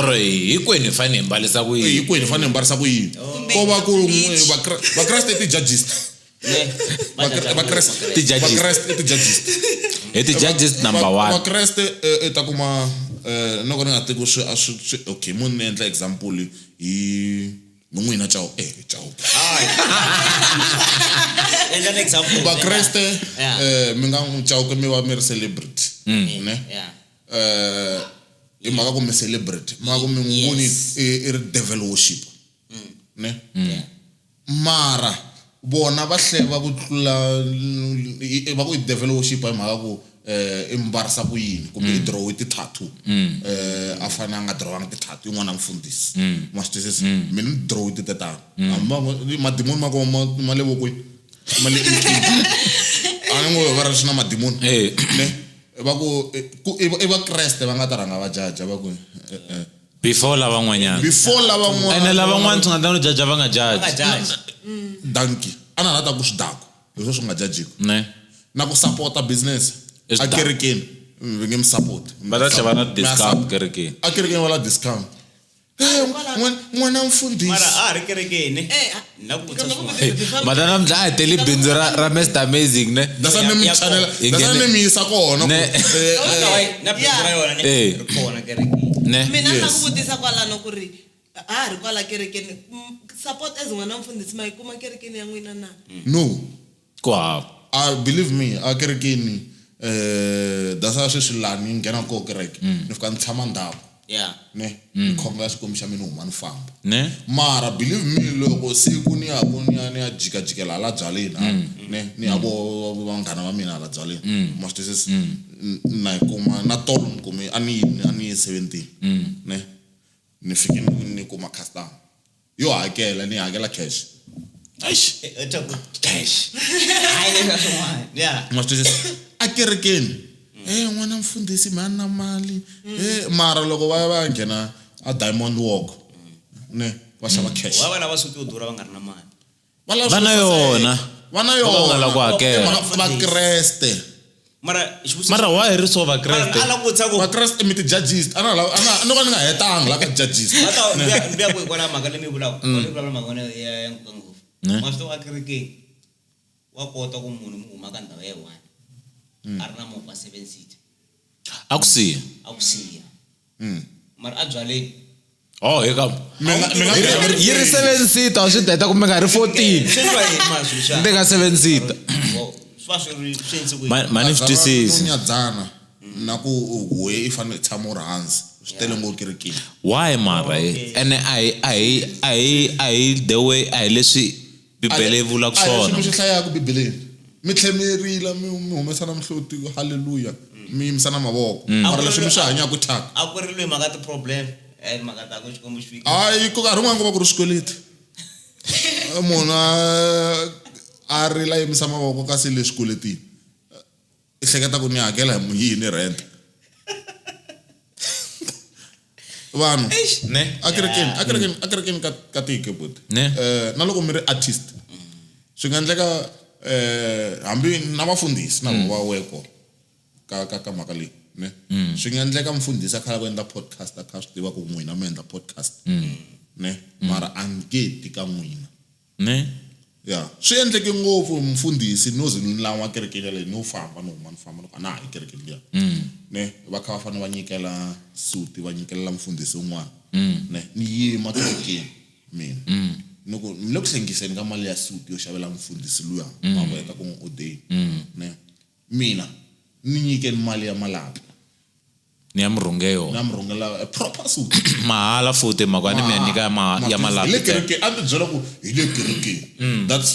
Speaker 2: hinkwenu hi fane hi mbalisa ku yini
Speaker 1: hinkwenu hi fane hi mbarisa ku yini ko va ku vakreste ti judges
Speaker 2: ti judges number 1
Speaker 1: vakreste ta kuma noko ni nga tiku swi okay munhu ni endla example hi n'wina Chauke
Speaker 4: and an example
Speaker 1: vakreste mi nga Chauke mi va mi ri celebrity ne i mhaka ku mi celebrity mhaka ku mi nguni i ri devil worship ne mara bona va hleva ku tlula va ku devil worship hi mhaka ku imbarisa ku yini kumbe draw with tattoo a fana nga drawang ti tattoo yin'wana mfundhisi masters mina draw with tata madimoni ma le vokweni ma le ana ngo va rishina madimoni ne va ku va kreste va nga ta ranga va jaja va ku
Speaker 2: before lava n'wanyana ene lava n'wana tsi nga ta no jaja va nga jaji
Speaker 1: danki ana rata ku swidako leswo swi nga jajiko
Speaker 2: ne
Speaker 1: na ku supporta business akerekeni nge mi support
Speaker 2: va ta tlhela va na discount kerekeni
Speaker 1: akerekeni va la discount n'wana mfundhisi
Speaker 4: mara ri kerekeni na ku vutisa
Speaker 2: madana mdla a tele bindzu ra Mr Amazing ne
Speaker 1: dasane mi channel dasane mi yisa kona
Speaker 4: na bindzu ra yona ne ri kona kerekeni
Speaker 2: ne
Speaker 5: mina na ku vutisa kwalano ku ri ri kwala kerekeni support as n'wana mfundhisi ma ikuma kerekeni ya n'wina na
Speaker 1: no
Speaker 2: kwa
Speaker 1: believe me akerekeni dasa swilani nghena ko kereke ni fika ni tshama ndhawu ne khonga xikwembu xa mina huma ni famba
Speaker 2: ne
Speaker 1: mara believe me loko siku ni ya jikajikela hala byaleni ne ni ya vo vanghana va mina hala byaleni masters na kuma na tolo ni kume ani 17 ne ni fike ni kuma customer yo hakela ni hakela cash
Speaker 2: cash
Speaker 1: masters akerekeni n'wana mfundhisi mani na mali mara loko va nghena a diamond walk ne va xava cash
Speaker 4: wa lava suti yo dura va nga ri na mali
Speaker 2: vana yona
Speaker 1: va
Speaker 2: la ku hakela
Speaker 1: vakreste
Speaker 2: mara wa hi ri so vakreste
Speaker 4: ala ku tsako
Speaker 1: vakreste mi ti judges ana no ka ni nga hetanga la ka judges
Speaker 4: ata ndia ku kona mhaka leyi vulaka ni vula mhaka ya nkangu masto akerekeni wa kota ku munhu mu huma ka ndhawu ya 1 a ri na movha 7 seat
Speaker 2: akusiya
Speaker 4: mara a byaleni
Speaker 2: eka yi ri 7 seater swi ta ku mi nga ri 14 ndi ka 7 seater mani swi twisisi
Speaker 1: nyadzana na ku we ifane tshama hansi swi tele ngo kerekeni.
Speaker 2: Why mara and I the way I leswi bibele vula ku swona.
Speaker 1: Swi hlaya ku bibeleni mi tlhemerila mi humesana mhloti hallelujah mi yimsana mavoko mara leswi mi swi hanya ku thaka
Speaker 4: a ku ri loyi maka ti problem maka ta ku xikombo xi fika
Speaker 1: ai ku nkarhi n'wana ku va ku ri swikweleti munhu a rila yimisa mavoko kasi le swikweletini i hleketa ku ni hakela hi yini rent vanhu
Speaker 2: ne
Speaker 1: akerekeni ka tike but na loko mi ri artist swi nga endleka hambi na vafundhisi na va weko ka mhaka leyi ne swi nga endleka mfundhisi a khala ku endla podcast a kha swi tiva ku n'wina mi endla podcast ne mara a ngeti ka n'wina
Speaker 2: ne
Speaker 1: ya swi endleke ngopfu mfundhisi no lawa kerekeni leyi no famba no huma ni famba no na hi kerekeni liya ne va kha va fane va nyikela suti va nyikela mfundhisi un'wana ne ni yima kerekeni mina loko mi le ku hlengiseni ka mali ya suti yo xavela mfundhisi luya va veka ku n'wi ordain ne mina ni nyikeni mali ya malapi
Speaker 2: ni ya murhungeyo
Speaker 1: na murhungela a proper suit
Speaker 2: mahala futhi makwani mi nyika ya malapi
Speaker 1: le kereke a ti byela ku hi le kereke
Speaker 2: that's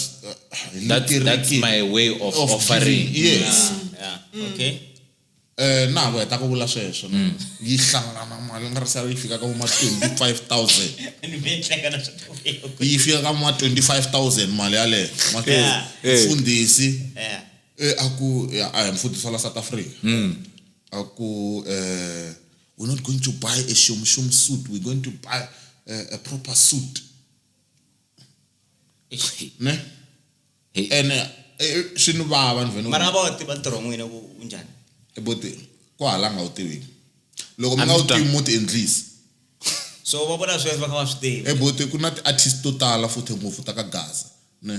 Speaker 2: my way of offering.
Speaker 1: Yes.
Speaker 4: okay
Speaker 1: na va ta ku vula sweswo yi hlangana mali nga ri sala yi fika ka ma 25,000
Speaker 4: ni me tleka na swo
Speaker 1: yi fika ka ma 25,000 mali yale mfundhisi aku mfundhisi wa South Africa aku we're not going to buy a shum suit, we're going to buy a proper suit ne and shinu va vanhu venu
Speaker 4: mara va ti ntirho n'wina ku unjani
Speaker 1: but ko hala nga u tivi loko mi nga u tivi muti endlisi
Speaker 4: so va vona sweswo va kha va swi tivi
Speaker 1: but ku na ti-artist to tala futhi ngopfu ta ka Gaza ne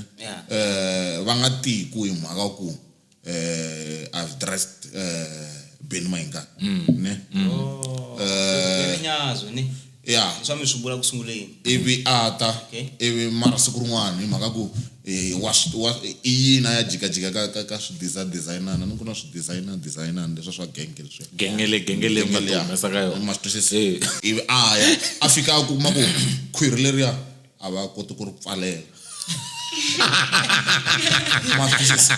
Speaker 1: va nga tiku hi mhaka ku I've dressed Ben Mayengani ne
Speaker 4: nyazo ni
Speaker 1: yeah
Speaker 4: swa mi swi vula ku sunguleni
Speaker 1: ivi ata ivi mara siku rin'wana hi mhaka ku yina ya jikajika ka swi designer ni ku na swi designer leswa swa genge leswi
Speaker 2: gengele matomesa ka yona
Speaker 1: masitwisisi ivi aya a fika a kuma ku khwiri leriya a va koti ku ri pfalela masitwisisi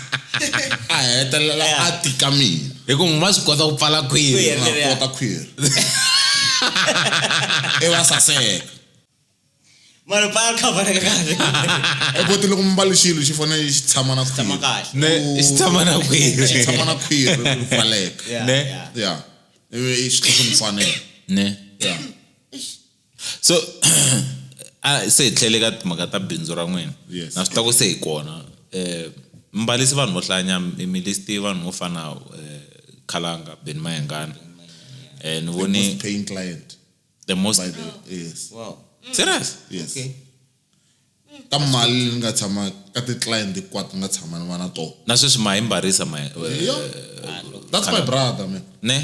Speaker 1: a hetelela a tika mina
Speaker 2: hi ku ma swi kota ku pfala khwiri
Speaker 1: a kota khwiri va saseka
Speaker 4: mara pa cover ka kahle
Speaker 1: but loko mbali xilo xi fanele xi tshama na
Speaker 4: tshama kahle
Speaker 2: ne xi tshama na khwiri
Speaker 1: xi tshama na khwiri ku pfaleka
Speaker 2: ne
Speaker 1: yeah ivi swi tlhe mfanelo
Speaker 2: ne
Speaker 1: yeah
Speaker 2: so se hi tlhele ka timhaka ta bindzu ra n'wina
Speaker 1: Yes.
Speaker 2: na swi ta ku se hi kona mbalisi vanhu vo hlaya milisti vanhu vo fana Khalanga Ben Mayengani ni voni
Speaker 1: paying client
Speaker 2: the most
Speaker 1: by the yes
Speaker 4: wow
Speaker 2: serious
Speaker 1: yes
Speaker 4: okay
Speaker 1: ka mali nga tshama ka ti-client kwat nga tshama na vana to
Speaker 2: na sweswi ma yimbarisa
Speaker 1: that's my brother man
Speaker 2: ne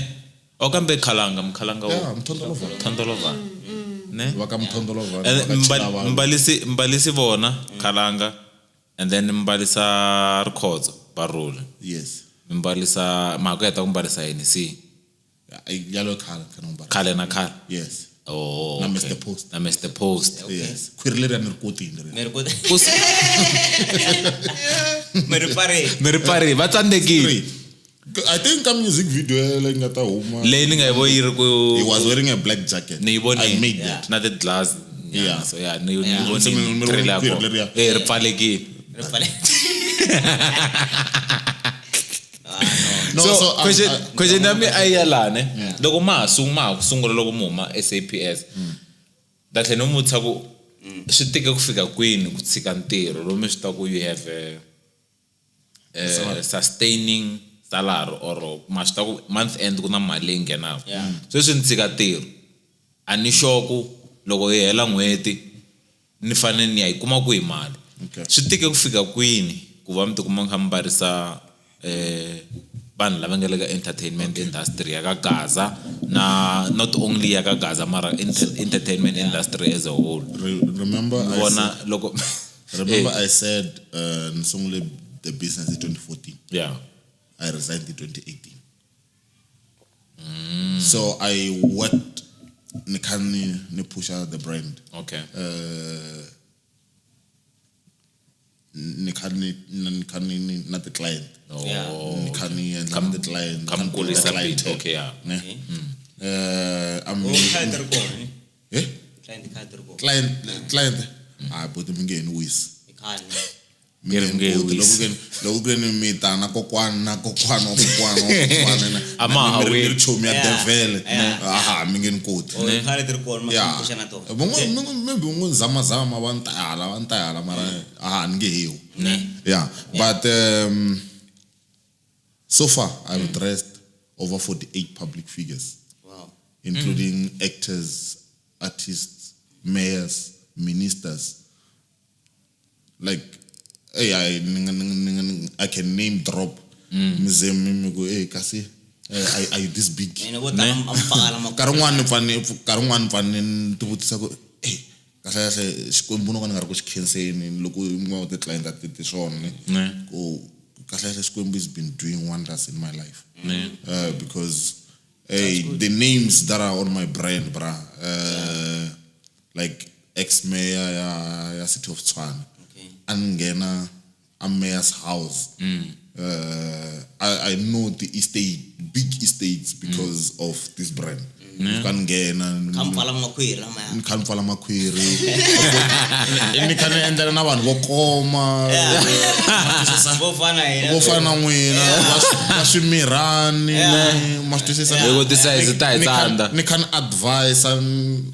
Speaker 2: o kambe Khalanga mkhalanga
Speaker 1: yeah
Speaker 2: wo
Speaker 1: mthondolovana
Speaker 2: Thandolova ne
Speaker 1: va ka mthondolovana
Speaker 2: mbalisi vona Khalanga and then mbalisa Rikhodzo Barule
Speaker 1: yes
Speaker 2: mbalisa mhaka heta ku mbalisa Henny
Speaker 1: yalo khala kana mbala
Speaker 2: khale na khale
Speaker 1: yes
Speaker 2: oh
Speaker 1: na
Speaker 2: okay.
Speaker 1: Mr Post
Speaker 2: na Mr Post
Speaker 1: yes khwiri leri ni ri kotini ri
Speaker 4: mere ko
Speaker 2: Kus-
Speaker 4: mere
Speaker 2: pari va tsandzekile
Speaker 1: I think a music video leyi nga ta huma
Speaker 2: leyi ni nga yi vo yi ri
Speaker 1: he
Speaker 2: ku
Speaker 1: was wearing a black jacket
Speaker 2: ni yi voni
Speaker 1: I made that
Speaker 2: na the glass
Speaker 1: Yeah.
Speaker 2: so yeah ni
Speaker 1: Se mi- mi-
Speaker 2: voni trailer
Speaker 1: khwiri
Speaker 2: yako
Speaker 1: leriya.
Speaker 2: ri pfalekile
Speaker 1: No,
Speaker 2: so
Speaker 1: so,
Speaker 2: question ya mi a yi ya lani loko ma ha sungula loko mu huma SAPS da tlhela no mutisa ku swi tike ku fika kwini ku tshika ntirho lowu mi swi ta ku you have sustaining salary or ma swi ta ku month end ku na mali leyi nghenaka sweswi ni tshika ntirho a ni xoku loko yi hela n'hweti ni fanele ni ya yi kuma ku hi mali
Speaker 1: Okay.
Speaker 2: swi tike ku fika kwini ku va mi tikuma mi kha mi mbarisa vanhu lava nga le ka entertainment industry ya ka Gaza na not only ya ka Gaza mara entertainment industry as a whole
Speaker 1: remember
Speaker 2: vona loko
Speaker 1: I said nisungule the business in 2014
Speaker 2: yeah
Speaker 1: I resigned in 2018 So I worked ni pusha the brand.
Speaker 2: Okay.
Speaker 1: Ni not the client.
Speaker 2: Oh.
Speaker 1: Ni and the client.
Speaker 2: Come call it
Speaker 1: client.
Speaker 2: Okay, yeah.
Speaker 1: I'm client. I put him again with. Lo kugeni mita na kokwana
Speaker 2: Ama awe
Speaker 1: chomi devele mingeni koti maybe zama wantayala mara nge hiyo yeah but so far I've addressed over 48 public figures.
Speaker 4: Wow.
Speaker 1: Including actors, artists, mayors, ministers. Like hey, I can name drop. Hey, kasi, are you this big? Karungwan fan tubutisa ko. Hey, kasi sikwembuno ka ngarko sikense ni loko mo the client that did this on. Ko kasi sikwembu has been doing wonders in my life. Because hey, the names that are on my brand, like ex-mayor ya city of Tshwane. Angena a mayor's house. I know the estate, big estates because of this brand. You can get
Speaker 4: Kampala makwiri.
Speaker 1: Ni kan endela na vanhu vo koma. Vo fana n'wina va swimirani ma swi twisisa
Speaker 2: loko ti-size ta hi tsandza
Speaker 1: ni kan advise a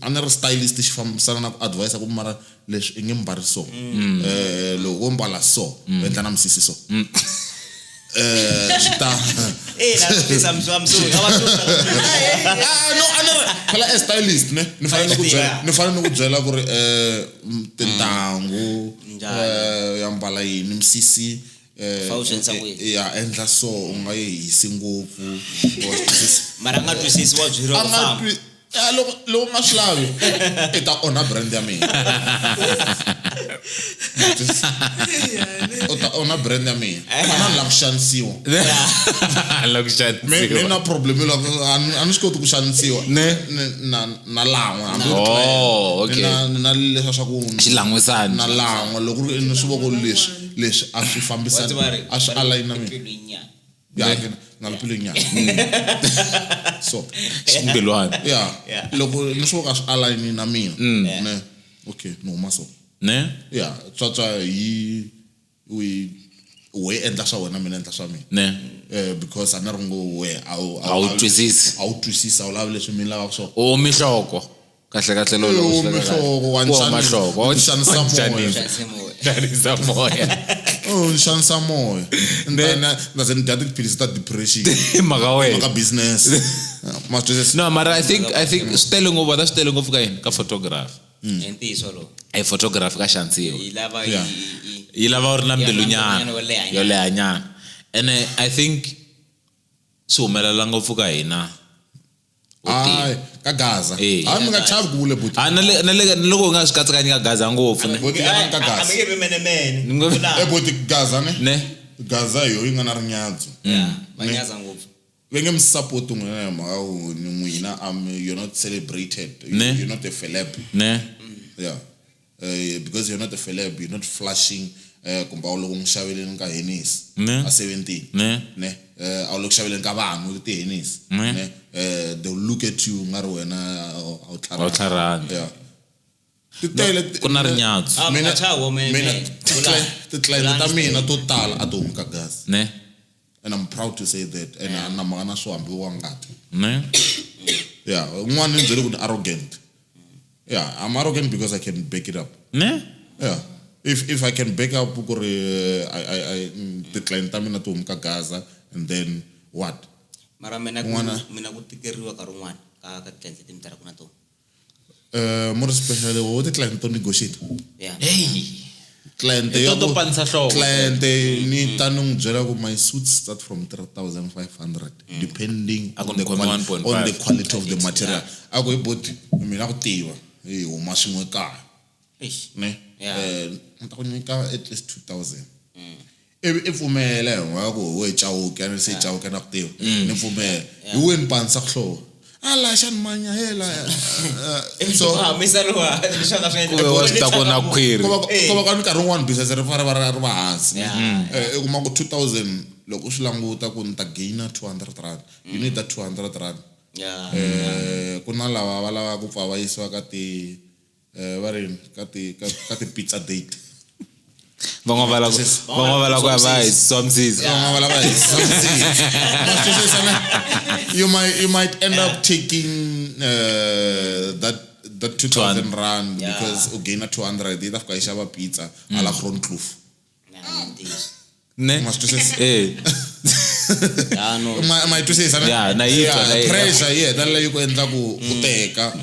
Speaker 1: ni ri stylist xi fambisana na ku advise ku mara leswi i nge mbali so loko wo mbala so endla na misisi so phela as stylist ni fanele ku byela ku ri tintangu ya mbala yini misisi ya endla so u nga yi hisi ngopfu
Speaker 4: mara nga twisisi wa byiro ku famba
Speaker 1: loko nga swi lavi i ta onha brand ya mina u ta onha brand ya mina ana la ku xanisiwa mina problem yi loko a ni swi koti ku xanisiwa na lan'we na leswa swa ku
Speaker 2: xilangwisani
Speaker 1: na lan'we loko ni swi voko leswi a swi fambisani a swi align na mina ya ngaliphilenyana so
Speaker 2: ximbilwana
Speaker 1: yeah loko ni swi voko swi align na mina ne okay no maso
Speaker 2: ne
Speaker 1: yeah tswatswa yi we endla swa wena mina endla swa mina
Speaker 2: ne
Speaker 1: because ana ringo we
Speaker 2: twisisa
Speaker 1: u lavi leswi mina lava so
Speaker 2: o mihloko kahle lolo
Speaker 1: mihloko wa
Speaker 2: nxanisa moya
Speaker 1: nxanisa moya ndaze ni dya tiphilisi ta depression
Speaker 2: maka
Speaker 1: business
Speaker 2: no mara I think style ngopfu ka yini ka photography
Speaker 4: entiso lo
Speaker 2: ai photography ka xansiwa
Speaker 4: yi lava
Speaker 2: u ri na mbilunyana yo lehanyana and I think swi humelela ngopfu ka hina
Speaker 1: ay ka Gaza mi nga chavi ku vule buti
Speaker 2: loko nga swi katsakanyi ka Gaza ngopfu ne
Speaker 1: ka Gaza buti Gaza ne Gaza yo yi nga na rinyadzo
Speaker 4: vanyaza ngopfu
Speaker 1: venge mi support n'wina ni n'wina you're not celebrated you're not a celeb yeah because you're not a celeb you're not flashing kumba loko ngishaveleni ka Henny's a 17 ne a loko xaveleni ka vanhu ti Henny's ne they will look at you ngari wena a
Speaker 2: tlarana
Speaker 1: yeah titele
Speaker 2: ku na rinyatso
Speaker 1: mina ti-client ta mina to tala a to humi ka Gaza
Speaker 2: ne
Speaker 1: and I'm proud to say that and na magana swo hambiwa ngati
Speaker 2: ne
Speaker 1: yeah n'wana ni byele ku ni arrogant yeah I'm arrogant because I can back it up
Speaker 2: ne
Speaker 1: yeah if I can back up ku ri I ti-client ta mina to humi ka Gaza and then what
Speaker 4: mara mina ku tikeriwa ka rin'wana ka client ti mitara ku na to
Speaker 1: more especially what the client to negotiate
Speaker 4: yeah
Speaker 1: client ni tanong byela ku my suits start from 3,500 depending on the quality of the material ako ibot mina ku tiva huma swin'we kaya ne ta ku nyika at least 2,000 Ifumele ngako we Chauke and say Chauke na kuteo. Nifumele. You win pansa khlo. Ala shan manya hela. So
Speaker 4: misalwa
Speaker 2: Kuve wasitakona query.
Speaker 1: Kuba kanu karungwan business refara bara hansi. Kuma ku 2000 loko swilanguta ku nta gaina 200 rand. You need that 200 rand. Kuna lava va lava ku pfa va yisiwa ka ti ka ti pizza date.
Speaker 2: Vangovala ku ava somsizi.
Speaker 1: You might end up taking that 2,000 rand because ugaina 200 they have kaishaba pizza ala Groenkloof.
Speaker 2: Ne?
Speaker 1: My to say pressure that you go endla ku teka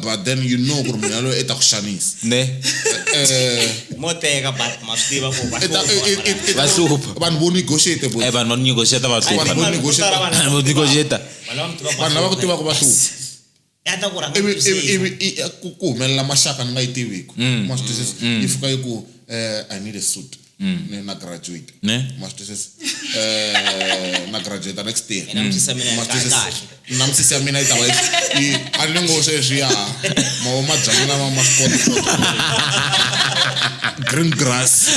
Speaker 1: but then you know kurumelo eta kushanis
Speaker 2: ne
Speaker 4: moteka but mastiva ku
Speaker 2: vasupa
Speaker 1: vanhu vo negotiate bo
Speaker 2: vanhu va negotiate va
Speaker 1: vanhu vo
Speaker 2: negotiate
Speaker 1: vanhu lava ku tiva ku va hlupa
Speaker 4: yata ku ranga
Speaker 1: ku humelela maxaka ni nga yi tiviki must if ka ku I need a suit na graduate must na graduate next year namsisi ya mina itawa ani ngoshe shia ma jamina ma sport green grass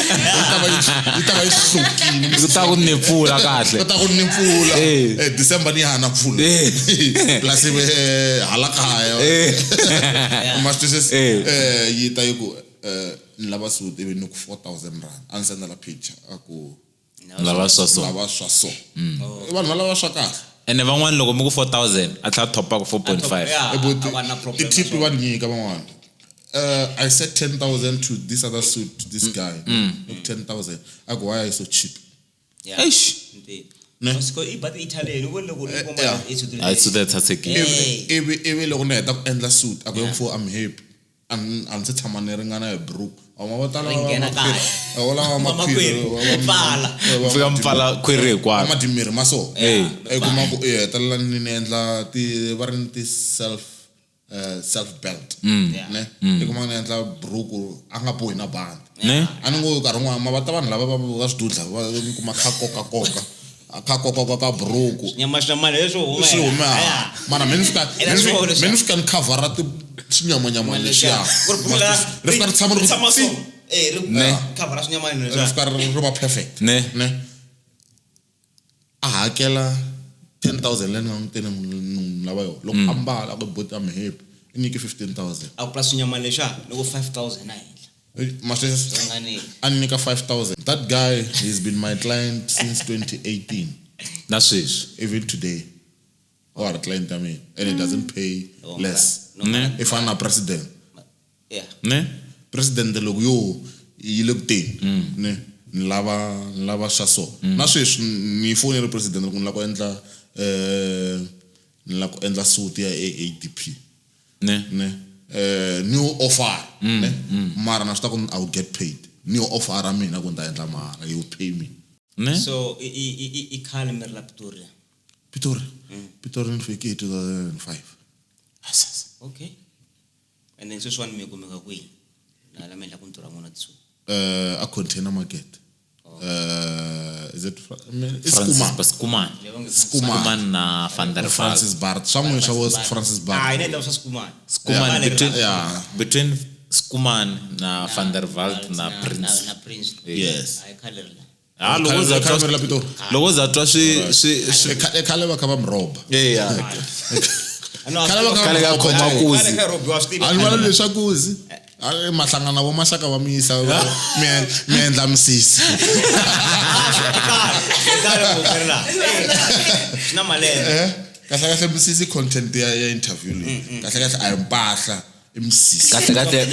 Speaker 1: itawa isukini
Speaker 2: kutaku nepfula kahle
Speaker 1: kutaku nepfula December ni hana pfula plus halakaya must yita yiku lava suit even ku 4,000 rand ansenda la picture aku
Speaker 2: lava swaso
Speaker 1: vanhu lava swa kahle
Speaker 2: ene van'wana loko mi ku 4,000 a tlha top up 4.5
Speaker 1: the tip va nyika van'wana I said 10,000 to this other suit to this guy 10,000 aku why is so cheap
Speaker 2: eish
Speaker 1: ne
Speaker 4: Mexico Ibathu Italian ukwele ku
Speaker 2: I so that take
Speaker 1: ebe loko na heta ku endla suit aku for I'm happy and se thamane ringana brook awamabotala awala makhwiri
Speaker 2: fika mpfala khwiri kwa
Speaker 1: amadimiri maso kuma ku tala ni endla ti varinti self belt ne kuma ni endla brook anga boy na band
Speaker 2: ne
Speaker 1: aningo karungwa mabata vanhu lava va swidudla va kuma koka ka brook
Speaker 4: nyamashna mali leswo
Speaker 1: huma mana men's can cover at sinyama lesha rifkar tsamro
Speaker 4: ne cover sinyama lesha
Speaker 1: rifkar roba perfect
Speaker 2: ne
Speaker 1: ahakela 10,000 lena ngitene lava yo lo ambala ku bota am happy iniki 15,000
Speaker 4: aku plus sinyama lesha loko 5,000 na
Speaker 1: masters anika 5,000 that guy has been my client since 2018
Speaker 2: that's it
Speaker 1: even today or a client I mean and it doesn't pay less if I'm a president
Speaker 2: ne
Speaker 1: president de logo you look thing ne lava shaso na sweswi ni phone president kun la ko endla suit ya ADP ne new offer ne mara na sta kun I will get paid new offer I mean ku nda endla mara you pay me
Speaker 2: ne
Speaker 4: so I khale mi la
Speaker 1: Pitori in 2005
Speaker 4: okay and then Tshwane me kumeka kwi na la mela kuntura mona tsu
Speaker 1: a container market is it
Speaker 2: Skuman na Van der
Speaker 1: Francis Bart somewhere was Francis Bart
Speaker 4: I know was Skuman
Speaker 2: between Skuman na Van der Walt na
Speaker 4: Prince
Speaker 1: yes
Speaker 4: I khale
Speaker 2: loko za twa swi
Speaker 1: khale va kha mroba
Speaker 2: khale ka khoma kuzi
Speaker 1: ani vale leswakuzi mahlangana vo maxaka va miyisa mi endla misisi
Speaker 4: na malene
Speaker 1: kahle misisi content ya interview leyi kahle a mpahla imsisi
Speaker 2: kahle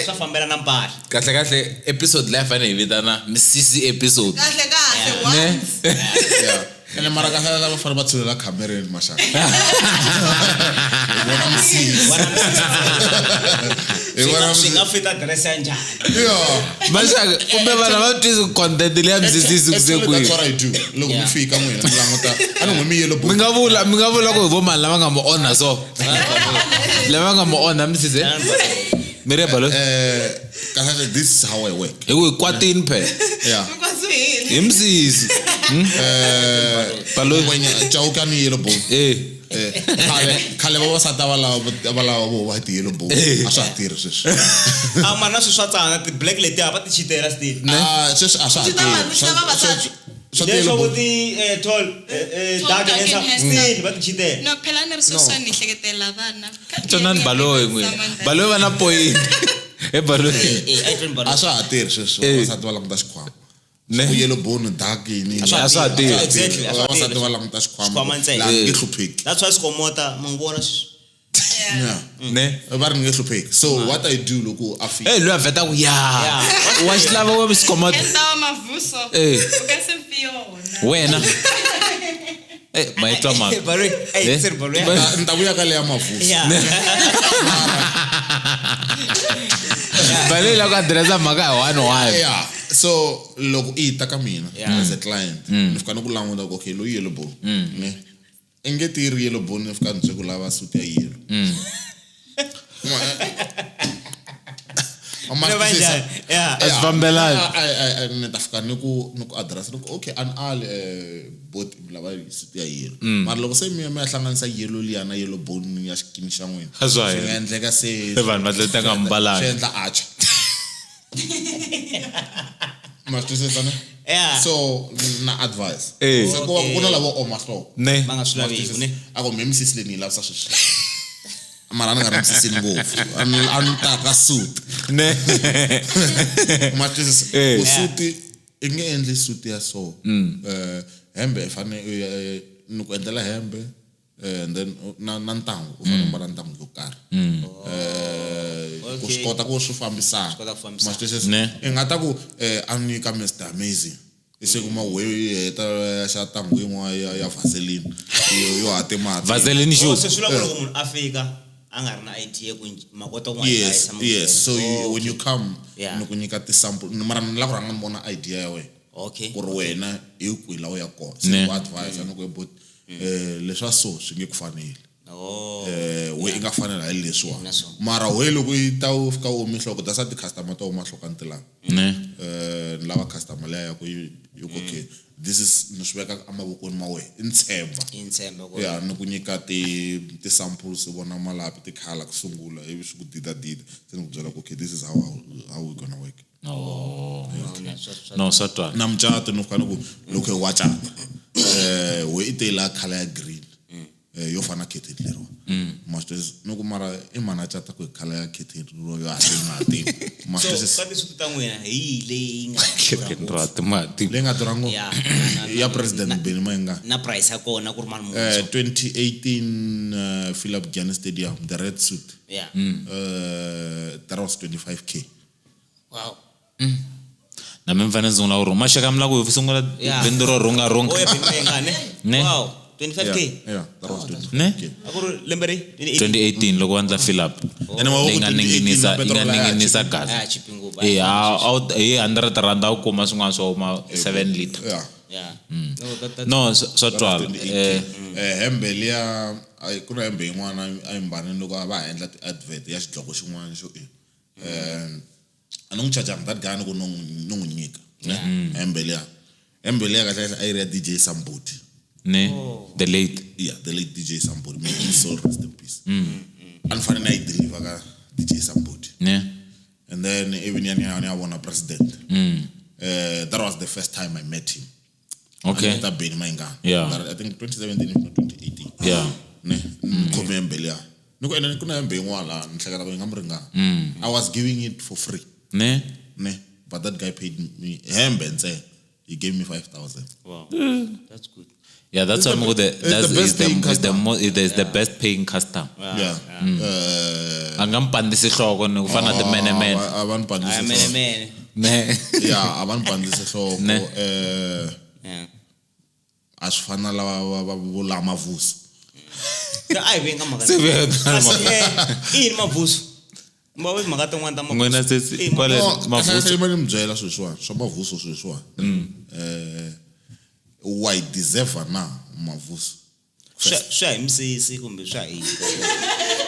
Speaker 4: safambela na mpahla
Speaker 2: kahle episode la fana ivitana misisi episode
Speaker 5: kahle
Speaker 1: yeah ene mara kahle la fana ba tsulela camera ni mashaka bona misisi
Speaker 4: singa fita dress ya njani
Speaker 2: mashaka kumbe vana va twisa content le ya misisi kusekwi
Speaker 1: that's what I do loko mi fika n'wina mi languta ani n'wi mi yellow book
Speaker 2: mi nga vula ku vo mali lava nga mo ona so lava nga mo ona misisi mireba lo
Speaker 1: kahle this is how I work
Speaker 2: ewe kwatini phe
Speaker 1: yeah
Speaker 5: Maswihili.
Speaker 2: Imsisi. Balo.
Speaker 1: When Chauke ni yellow bone. Khale ba sata bala bo ti yellow bone. Asa tira sis.
Speaker 4: Mana suswatana ti black lady apa ti chitera still.
Speaker 1: Sis asa
Speaker 5: Sita mani sama basati.
Speaker 4: They show the tall dark and still but chitera.
Speaker 6: No, phela ne re soswa ni hleketela bana.
Speaker 2: Tsonan balo engwe. Balo bana point. Balo.
Speaker 4: I don't bother.
Speaker 1: asa tira sis. Sata bala mtas kwam.
Speaker 2: Ne.
Speaker 1: Ku yellow bone dark ni.
Speaker 2: Asa tira.
Speaker 4: Exactly.
Speaker 1: Sata bala mtas kwam. La ngihlupeki.
Speaker 4: That's why skomota mangibona.
Speaker 2: Ne.
Speaker 1: Bar ngihlupeki. So what I do loko afi.
Speaker 2: Lo aveta ku ya. Wa xilava wa biskomot.
Speaker 6: Enda Mavuso. Ukasempiyona.
Speaker 2: Wena. Maitwa mama.
Speaker 4: Baro, sir baro.
Speaker 1: Ntabuya ka le ya Mavuso.
Speaker 2: Bale la ka dresa maka one one.
Speaker 1: Yeah. So loko ita ka mina as a client. Nifika ku languta ku okay lo yellow bone. Ne. Engeti yellow bone nifika nje ku lava suit ya yellow.
Speaker 2: Asvambelana.
Speaker 1: I nitafika niku address okay an all both lava suit ya yellow. Mara loko se mi hlanganisa yellow liyana yellow bone ya skin xa n'wina.
Speaker 2: Azwa.
Speaker 1: Ngendleka se
Speaker 2: Vanhu va tleta mbala.
Speaker 1: Shendla arch. Mastisana.
Speaker 4: Yeah.
Speaker 1: So na advice. So kuna lavo omahlo.
Speaker 2: Ne.
Speaker 4: Manga sulavi ne.
Speaker 1: Ako memsisi leni la sa shishi. Mara nga memsisi ngofu. Anta ka suit.
Speaker 2: Ne.
Speaker 1: Mastisana. Usuti inge endli suit ya so. Hembe fane nuku endela hembe. And then nantangu ufana mbala ntangu yokari. Kuskota ku swifambisana.
Speaker 2: Ne.
Speaker 1: Ingata ku anika Mr Amazing. Ise kuma we ta xa tangu yin'wana ya Vaseline. Yo ate mati.
Speaker 2: Vaseline show.
Speaker 4: Se sula ku munhu afika angari na idea ku makota ku
Speaker 1: Yes. So when you come
Speaker 4: Yeah.
Speaker 1: nyika ti sample mara la ku ranga mbona idea ya we.
Speaker 4: Okay.
Speaker 1: Ku ri wena hi kwila u ya kona.
Speaker 2: Ne.
Speaker 1: So advice anoko but leswa so swi nge kufanele. We inga fanela hi leswa. Mara we loko yi ta u fika u mihloko ta sa ti customer to uma hloka ntilanga.
Speaker 2: Ne.
Speaker 1: Lava customer leya ku okay this is nisweka amavokweni ma we intshemba
Speaker 4: ko.
Speaker 1: yeah ni ku nyika ti samples vona malapi ti color ku sungula ivi swi ku dida se ni ku byela okay this is how we gonna work.
Speaker 2: No satwa.
Speaker 1: Na mjato ni fana ku loko watcha we itela color ya green yo fana khethe lero masters no ku mara I manager ta ku color ya khethe ro yo ate mati masters
Speaker 4: So kati sutu tangwena hi leyi nga
Speaker 2: Kenrat mati.
Speaker 1: lenga dorango ya president Benny Mayengani
Speaker 4: na price ya kona ku ri mali muni.
Speaker 1: 2018 Philip Gianni Stadium the red suit
Speaker 4: Yeah.
Speaker 1: that was 25k.
Speaker 4: Wow.
Speaker 2: Na memfana zungula uru. Mashaka mla ku sungula vendoro runga.
Speaker 4: Oh ya Mayengani.
Speaker 2: Ne.
Speaker 4: Wow. 25k.
Speaker 1: Yeah, that was 25k.
Speaker 2: Ne.
Speaker 4: Akuru lembere
Speaker 2: 2018 loko wandla Philip. Inganinginisa gas.
Speaker 4: chipingu ba.
Speaker 2: Out 100 rand au kuma swin'wana swo ma 7 liter.
Speaker 1: Yeah.
Speaker 4: Yeah.
Speaker 2: No so twala.
Speaker 1: Hembe liya kuna hembe yin'wana a yimbane loko a va endla advert ya xidloko xin'wana xo anong charge that guy no n'wi nyika. Hembe liya kahle a yi ri ya DJ Samboti.
Speaker 2: Ne. The late.
Speaker 1: Yeah, the late DJ Samboti. May his soul rest in peace. Unfunny I deliver ka DJ Samboti.
Speaker 2: Ne.
Speaker 1: And then even I won a president. That was the first time I met him.
Speaker 2: Okay.
Speaker 1: That Benny Mayengani.
Speaker 2: Yeah.
Speaker 1: I think 2017 if not 2018.
Speaker 2: Yeah.
Speaker 1: Ne. Kome mbele. Niko ene kuna hembe ngwala nhlekela ku ngamringa. I was giving it for free.
Speaker 2: Ne.
Speaker 1: But that guy paid me hembe nse. He gave me 5,000.
Speaker 4: Wow. That's good.
Speaker 2: Yeah, that's why the best paying customer.
Speaker 1: Yeah.
Speaker 2: Angampandisi hloko ni kufana the men.
Speaker 1: Abantu pandisa.
Speaker 4: Man.
Speaker 2: Ne.
Speaker 1: Yeah, abantu pandisa hloko.
Speaker 4: Yeah.
Speaker 1: Asifana lava vula Mavuso.
Speaker 4: Ai venga magana.
Speaker 2: Sebe.
Speaker 4: In Mavuso. Mbawe magata ngwanta Mavuso.
Speaker 2: Ngwena sesi kwale Mavuso.
Speaker 1: Mavuso mali mbyela sweswa swa Mavuso sweswa. Why deserve na Mavuso?
Speaker 4: Swa MCC kumbe swa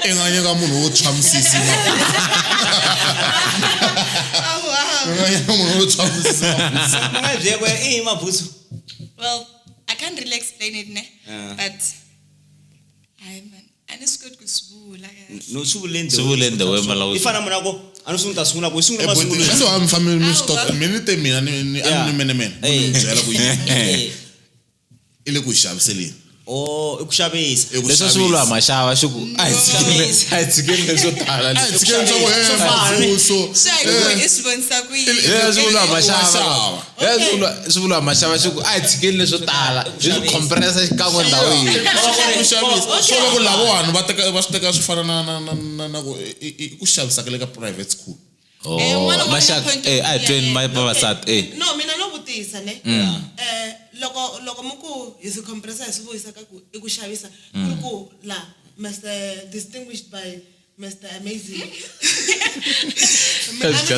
Speaker 1: enganye ka munhu wo tshwamisisa enganye ka munhu wo tshwamisisa
Speaker 4: Mavuso.
Speaker 6: Well, I can't really explain it, ne? But I just got to school.
Speaker 4: No
Speaker 2: Subulende wema la
Speaker 4: ifana mona ko anusunta sungula bo sungula
Speaker 1: so I'm family me stop minute mina ni men ngizela ku ile ku shabiseleni
Speaker 4: ukushabisa
Speaker 2: leswo swivulwa mashava swi ku atsikeni leswo tala
Speaker 1: atsikeni swo Mavuso
Speaker 6: Sponsor ku
Speaker 2: swivulwa mashava swivulwa mashava swi ku atsikeni leswo tala leswi compressa xikan'we ndhawu yihi
Speaker 1: swo ku lavo vanhu va swi teka swi fana na ku xavisa ka le ka private school
Speaker 2: mashaka a train vavasati
Speaker 5: no mina no vutisa ne loko muku hi compressor hi swi vuyisa ka ku I ku xavisa ku la Mr distinguished by Mr Amazing
Speaker 6: Mr.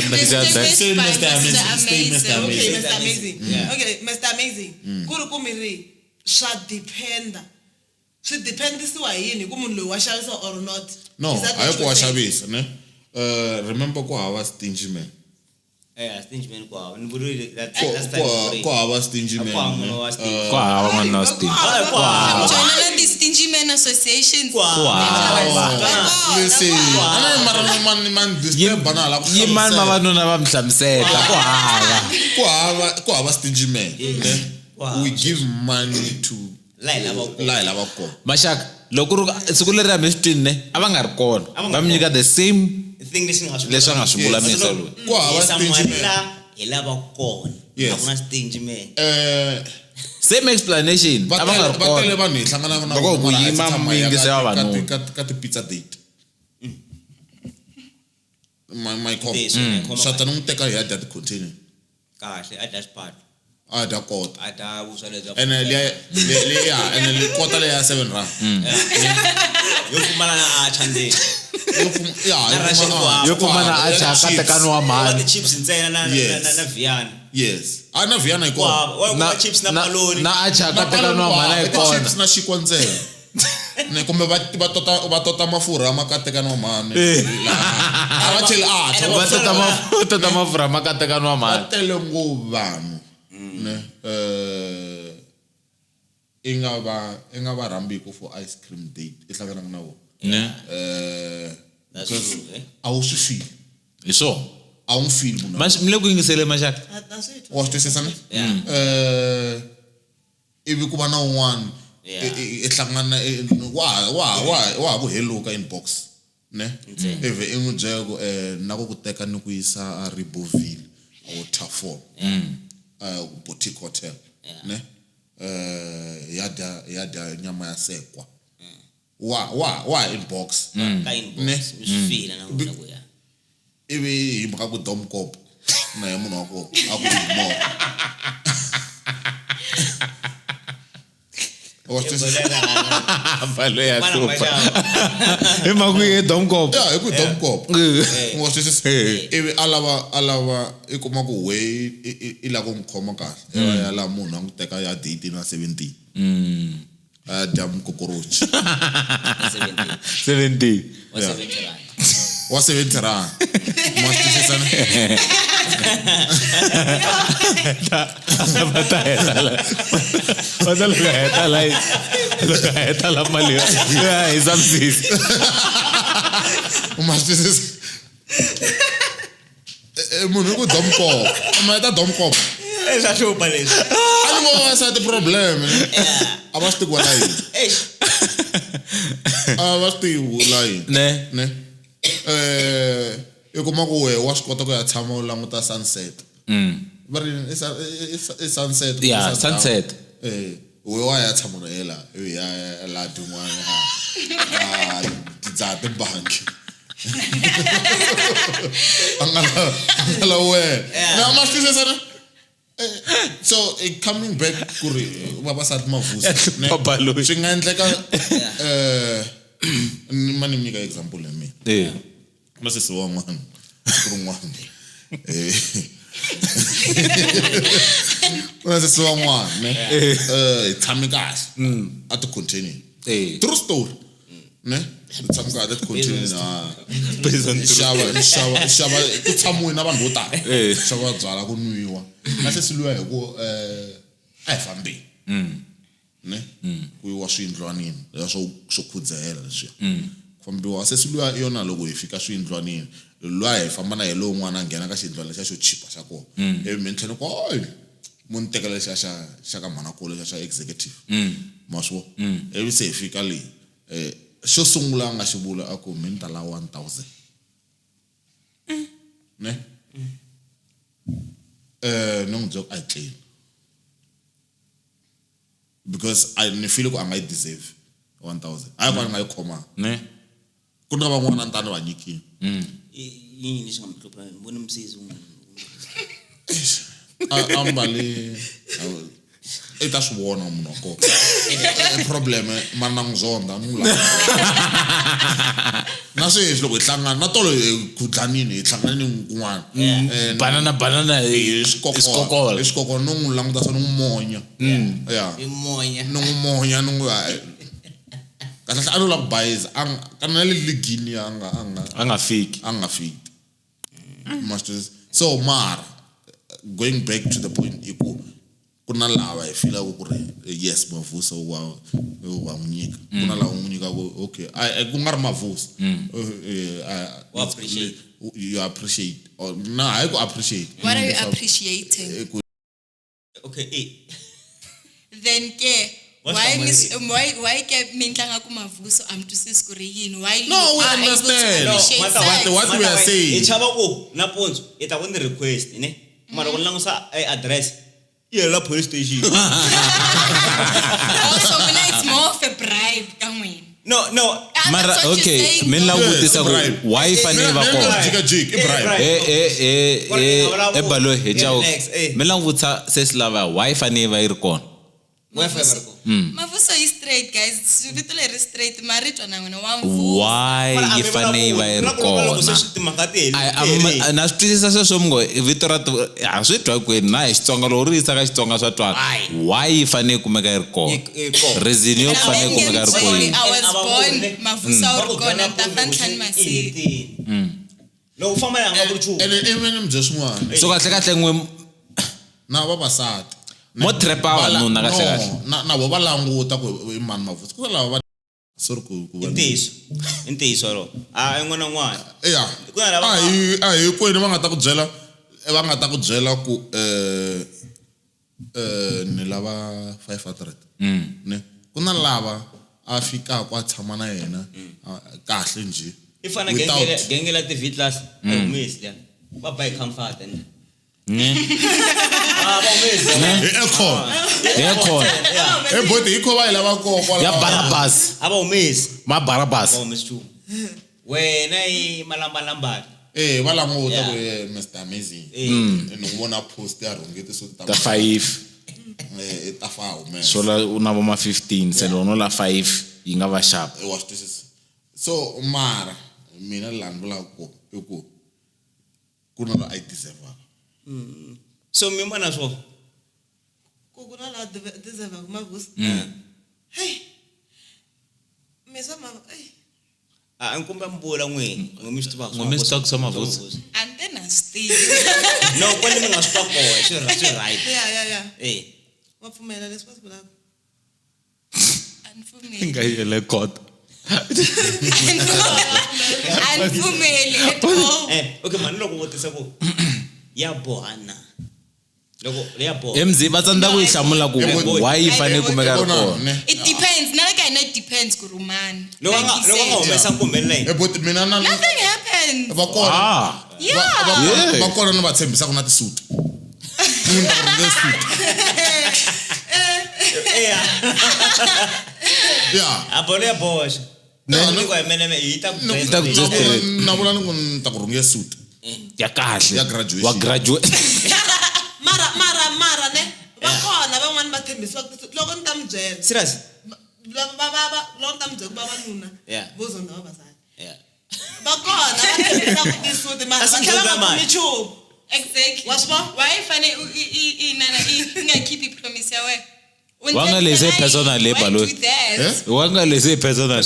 Speaker 5: Amazing ku miri swa dependa swi dependisiwa yini ku munhu loyi wa xavisa or not
Speaker 1: no ayiko wa xavisa ne remember ku hava stingy man
Speaker 4: stingy man kwa ni vuri that's
Speaker 1: ku hava stingy man
Speaker 2: ku hava mwana wa stingy
Speaker 6: join the Stingy Men Association
Speaker 1: listen ana man disturb bana la
Speaker 2: yi mani vavanuna va mi hlamuseta
Speaker 1: ku hava stingy man we give money to lie lava ko
Speaker 2: mashaka loko ri siku leri a mi swi twini ne a va nga ri kona va mi nyika the same
Speaker 4: thing
Speaker 2: leswi a nga swi vulamisa loyi
Speaker 1: ku hava stingy man
Speaker 4: hi lava kona hakuna stingy man
Speaker 2: same explanation a va nga ri
Speaker 1: va tele
Speaker 2: kona
Speaker 1: vanhu hi hlangana na
Speaker 2: loko ku yima muyingisi ya vavanuna
Speaker 1: ka ti pizza date my cop shatana n'wi teka hi ya dya ti-container
Speaker 4: kahle a dash part
Speaker 1: a dya kota
Speaker 4: a ta vuswa lebyi
Speaker 1: ene le kota le ya 7 rand
Speaker 4: yo pfumala na a chandeni
Speaker 2: yo pfumala a chaka tekani wa mhani
Speaker 4: chips ntsena na Viana
Speaker 1: yes ana Viana iko
Speaker 4: wa chips na paloni
Speaker 2: na a chaka tekani wa mhani hi kona
Speaker 1: chips na xikwa ntsena ne kumbe va tota mafurha makatekani wa mhani a va cheli
Speaker 2: va tota mafurha makatekani wa mhani
Speaker 1: va tele ngopfu vanhu ne i nga va rambiko for ice cream date I hlanganaka na vona
Speaker 2: ne
Speaker 1: because a wu swi feel
Speaker 2: hi so
Speaker 1: a wu feel munhu
Speaker 2: mi le ku yingisele mashaka
Speaker 1: wa swi twisisa ne ivi ku va na un'wana i hlangana wa ku heluka inbox ne ivi I n'wi byela ku na ku teka ni ku yisa a Riboville or Tafon boutique hotel ne yada nyama ya sekwa wa inbox
Speaker 4: ka inbox sifila na kuya
Speaker 1: ivi hi mhaka ku domkop na ya munhu wako a ku mo
Speaker 2: valo ya tupa hi mhaka ye domkop
Speaker 1: ya hi ku domkop wa swi ivi alava I kuma ku we I la ku n'wi kahle ya la munhu a n'wi teka ya date na 17 a dya mukokorochi
Speaker 2: 17
Speaker 1: wa 70 rand ma swi twisisa ne
Speaker 2: Padahal heta la mali ya examsis
Speaker 1: ma swi twisisa munhu ku domkop ma ta domkop
Speaker 4: esa shopa leswi
Speaker 1: a ni ngo sa ti problem a va swi ti kwala yini a va swi ti vula yini ne I kuma ku we wa swi kota ku ya tshama u languta sunset va ri I sunset
Speaker 2: yeah sunset
Speaker 1: we wa ya tshama na hela ya la din'wana ti dza tibangi angala we na ma swi twisisa ne so coming back ku ri vavasati Mavuso swi nga endleka mani nyika example ya mina masesi wan'wana ku rin'wana masesi wan'wana ne hi tshame kahle a ti continue true story ne tshama that continue shava ku tshamiwe na vanhu vo tala shava byala ku nwiwa na se siluwa hi ku a hi fambeni ne ku yiwa swiyindlwanini swo khudzela leswiya fambiwa se siluwa yona loko hi fika swiyindlwanini lwa hi famba na hi lowu n'wana nghena ka xiyindlwana lexa xo chipa xa kona ivi mintlhelo ko munhu tekela lexiya xa ka mhanakulu lexa xa executive ma swi vo ivi se hi fika leyi xo sungula nga xi vula a ku mi ni ta la 1000 ne no n'wi byela ku a yi tleli because ni feel ku a nga yi deserve 1000 a yi ku a nga yi khoma
Speaker 2: ne
Speaker 1: ku na van'wana a ni ta ni va nyikini
Speaker 4: yini lexi nga mi hlupha voni msezi
Speaker 1: ambale i ta swi vona munhu wa kona problem mani na n'wi zonda ni n'wi lava na sweswi loko hi hlangana na tolo hi khutlanini hi hlanganini kun'wana
Speaker 2: banana
Speaker 1: hi swikokola no n'wi languta so ni n'wi monya ya
Speaker 4: i monya
Speaker 1: ni n'wi monya ni n'wi kahle a no la ku bayiza kana le ligini a nga fiki so mara going back to the point iku kuna lava hi feel ku ri yes Mavuso wa n'winyika kuna lava n'winyika okay ku nga ri Mavuso you appreciate or no I go appreciate
Speaker 6: What are you appreciating?
Speaker 4: Okay,
Speaker 6: Then why ke mintlanga ku Mavuso amtwisisi ku ri yini why
Speaker 1: no we understand what we are saying
Speaker 4: chava ku naponzo ita ku ni request ne mara ku langusa address la police station
Speaker 6: also when it's more of a bribe ka n'wina
Speaker 4: no
Speaker 2: mara okay mina la vutisa ku why fanele va kona ebalo he Chauke mina la vutisa se silava why fanele va yi ri kona
Speaker 6: Mavuso is straight guys vito leri straight marito na n'wina wa Mavuso
Speaker 2: why yi fanele va yi ri kona na swi twisisa sweswo mungo vito ra a swi twa kwini na hi Xitsonga loko ri yisa ka Xitsonga swa twana why yi fanele kumeka yi ri kona reason yo fanele kumeka yi ri kona
Speaker 6: I was born Mavuso a ri kona ta fantlani masiku
Speaker 4: loko famba ya nga ku chuka
Speaker 1: even mje swin'wana
Speaker 2: so kahle n'we
Speaker 1: na vavasati
Speaker 2: mo trepa vanuna kahle
Speaker 1: na vo va languta ku i mani Mavuso ku lava va sorry ku
Speaker 4: intiso ro n'wana
Speaker 1: ya hi kwini va nga ta ku byela ku ni lava 500 ne ku na lava a fikaka a tshama na yena kahle nje
Speaker 4: ifana gengela ti vitlas umisi ya va buy comfort and
Speaker 1: boti hi khova hi lava koko
Speaker 2: ya Barabas
Speaker 4: aba umisi
Speaker 2: ma Barabas
Speaker 4: umisi wena i malamba
Speaker 1: va languta ku Mr Amazing ni vona post ya rhungete so
Speaker 2: ta 5
Speaker 1: ta 5 man
Speaker 2: so la una vo ma 15 se lo no la 5 yi nga va sharp
Speaker 1: so mara mina lani vula ku kuna la I deserve
Speaker 4: so mi mana so
Speaker 5: ku na la deserve ku Mavuso hey mesa ma
Speaker 4: ankumba mbula n'wini ngomisi ba
Speaker 2: ngomisi ku Mavuso
Speaker 6: and then I stay
Speaker 4: no kwani mi nga swi twa koho swi right
Speaker 5: ya wa pfumela leswi va swi vulaka
Speaker 6: anfumeli
Speaker 2: ngayele kota
Speaker 6: anfumeli at all
Speaker 4: okay mani loko vutisa ku ya bohana loko ya boha
Speaker 2: MZ va tsandza ku yi hlamula ku why yi fanele kumeka ri kona
Speaker 6: it depends na like it depends ku rumani
Speaker 4: loko nga humesa kumele
Speaker 1: boti mina na
Speaker 6: nothing happens
Speaker 1: va kona va kona no va tshembisa ku na tisuti munhu ta ku suit
Speaker 4: abone ya boxa no ko emene ita
Speaker 1: na vula ni ku ta ku rhunge suit
Speaker 2: ya kahle
Speaker 1: ya graduation
Speaker 2: wa graduate
Speaker 5: mara ne va kona van'wani va tshembisiwa loko ni ta mi byela
Speaker 4: serious
Speaker 5: loko ni ta mi byela ku vavanuna vozonda vavasati
Speaker 4: yeah
Speaker 5: va kona va tshembisa ku tisuti mara va tlhela va kumi chumu
Speaker 6: exactly
Speaker 5: wa swi vona
Speaker 6: why fane i nga keep promise ya wena
Speaker 2: wanga lese personal labor lo wanga lese personal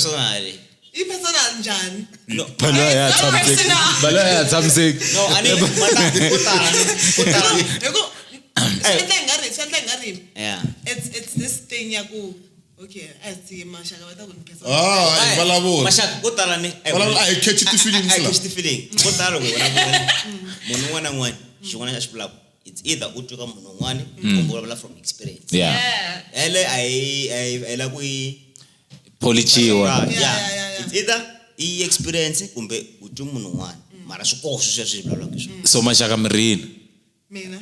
Speaker 5: i personal njani?
Speaker 4: No.
Speaker 2: Balo ya something.
Speaker 4: No, ani mata kutala.
Speaker 5: Yoko, something ngari.
Speaker 4: Yeah.
Speaker 5: It's this thing yaku. Okay, I see mashaka bata kun personal.
Speaker 1: Ah, balabo.
Speaker 4: Mashak kutala ni.
Speaker 1: Balabo I catch the feelings
Speaker 4: I
Speaker 1: la.
Speaker 4: catch the feeling. Kutala we wala. Munu wana ngwan. Shona shipla. It's either utuka munu ngwani kumbola from experience.
Speaker 2: Yeah.
Speaker 4: Ele I la kui
Speaker 2: Polichiwa.
Speaker 4: Yeah. It's either I experience kumbe utu munu ngwani. Mara sukoso shipla la kisho.
Speaker 2: So mashaka mrini.
Speaker 5: Mina.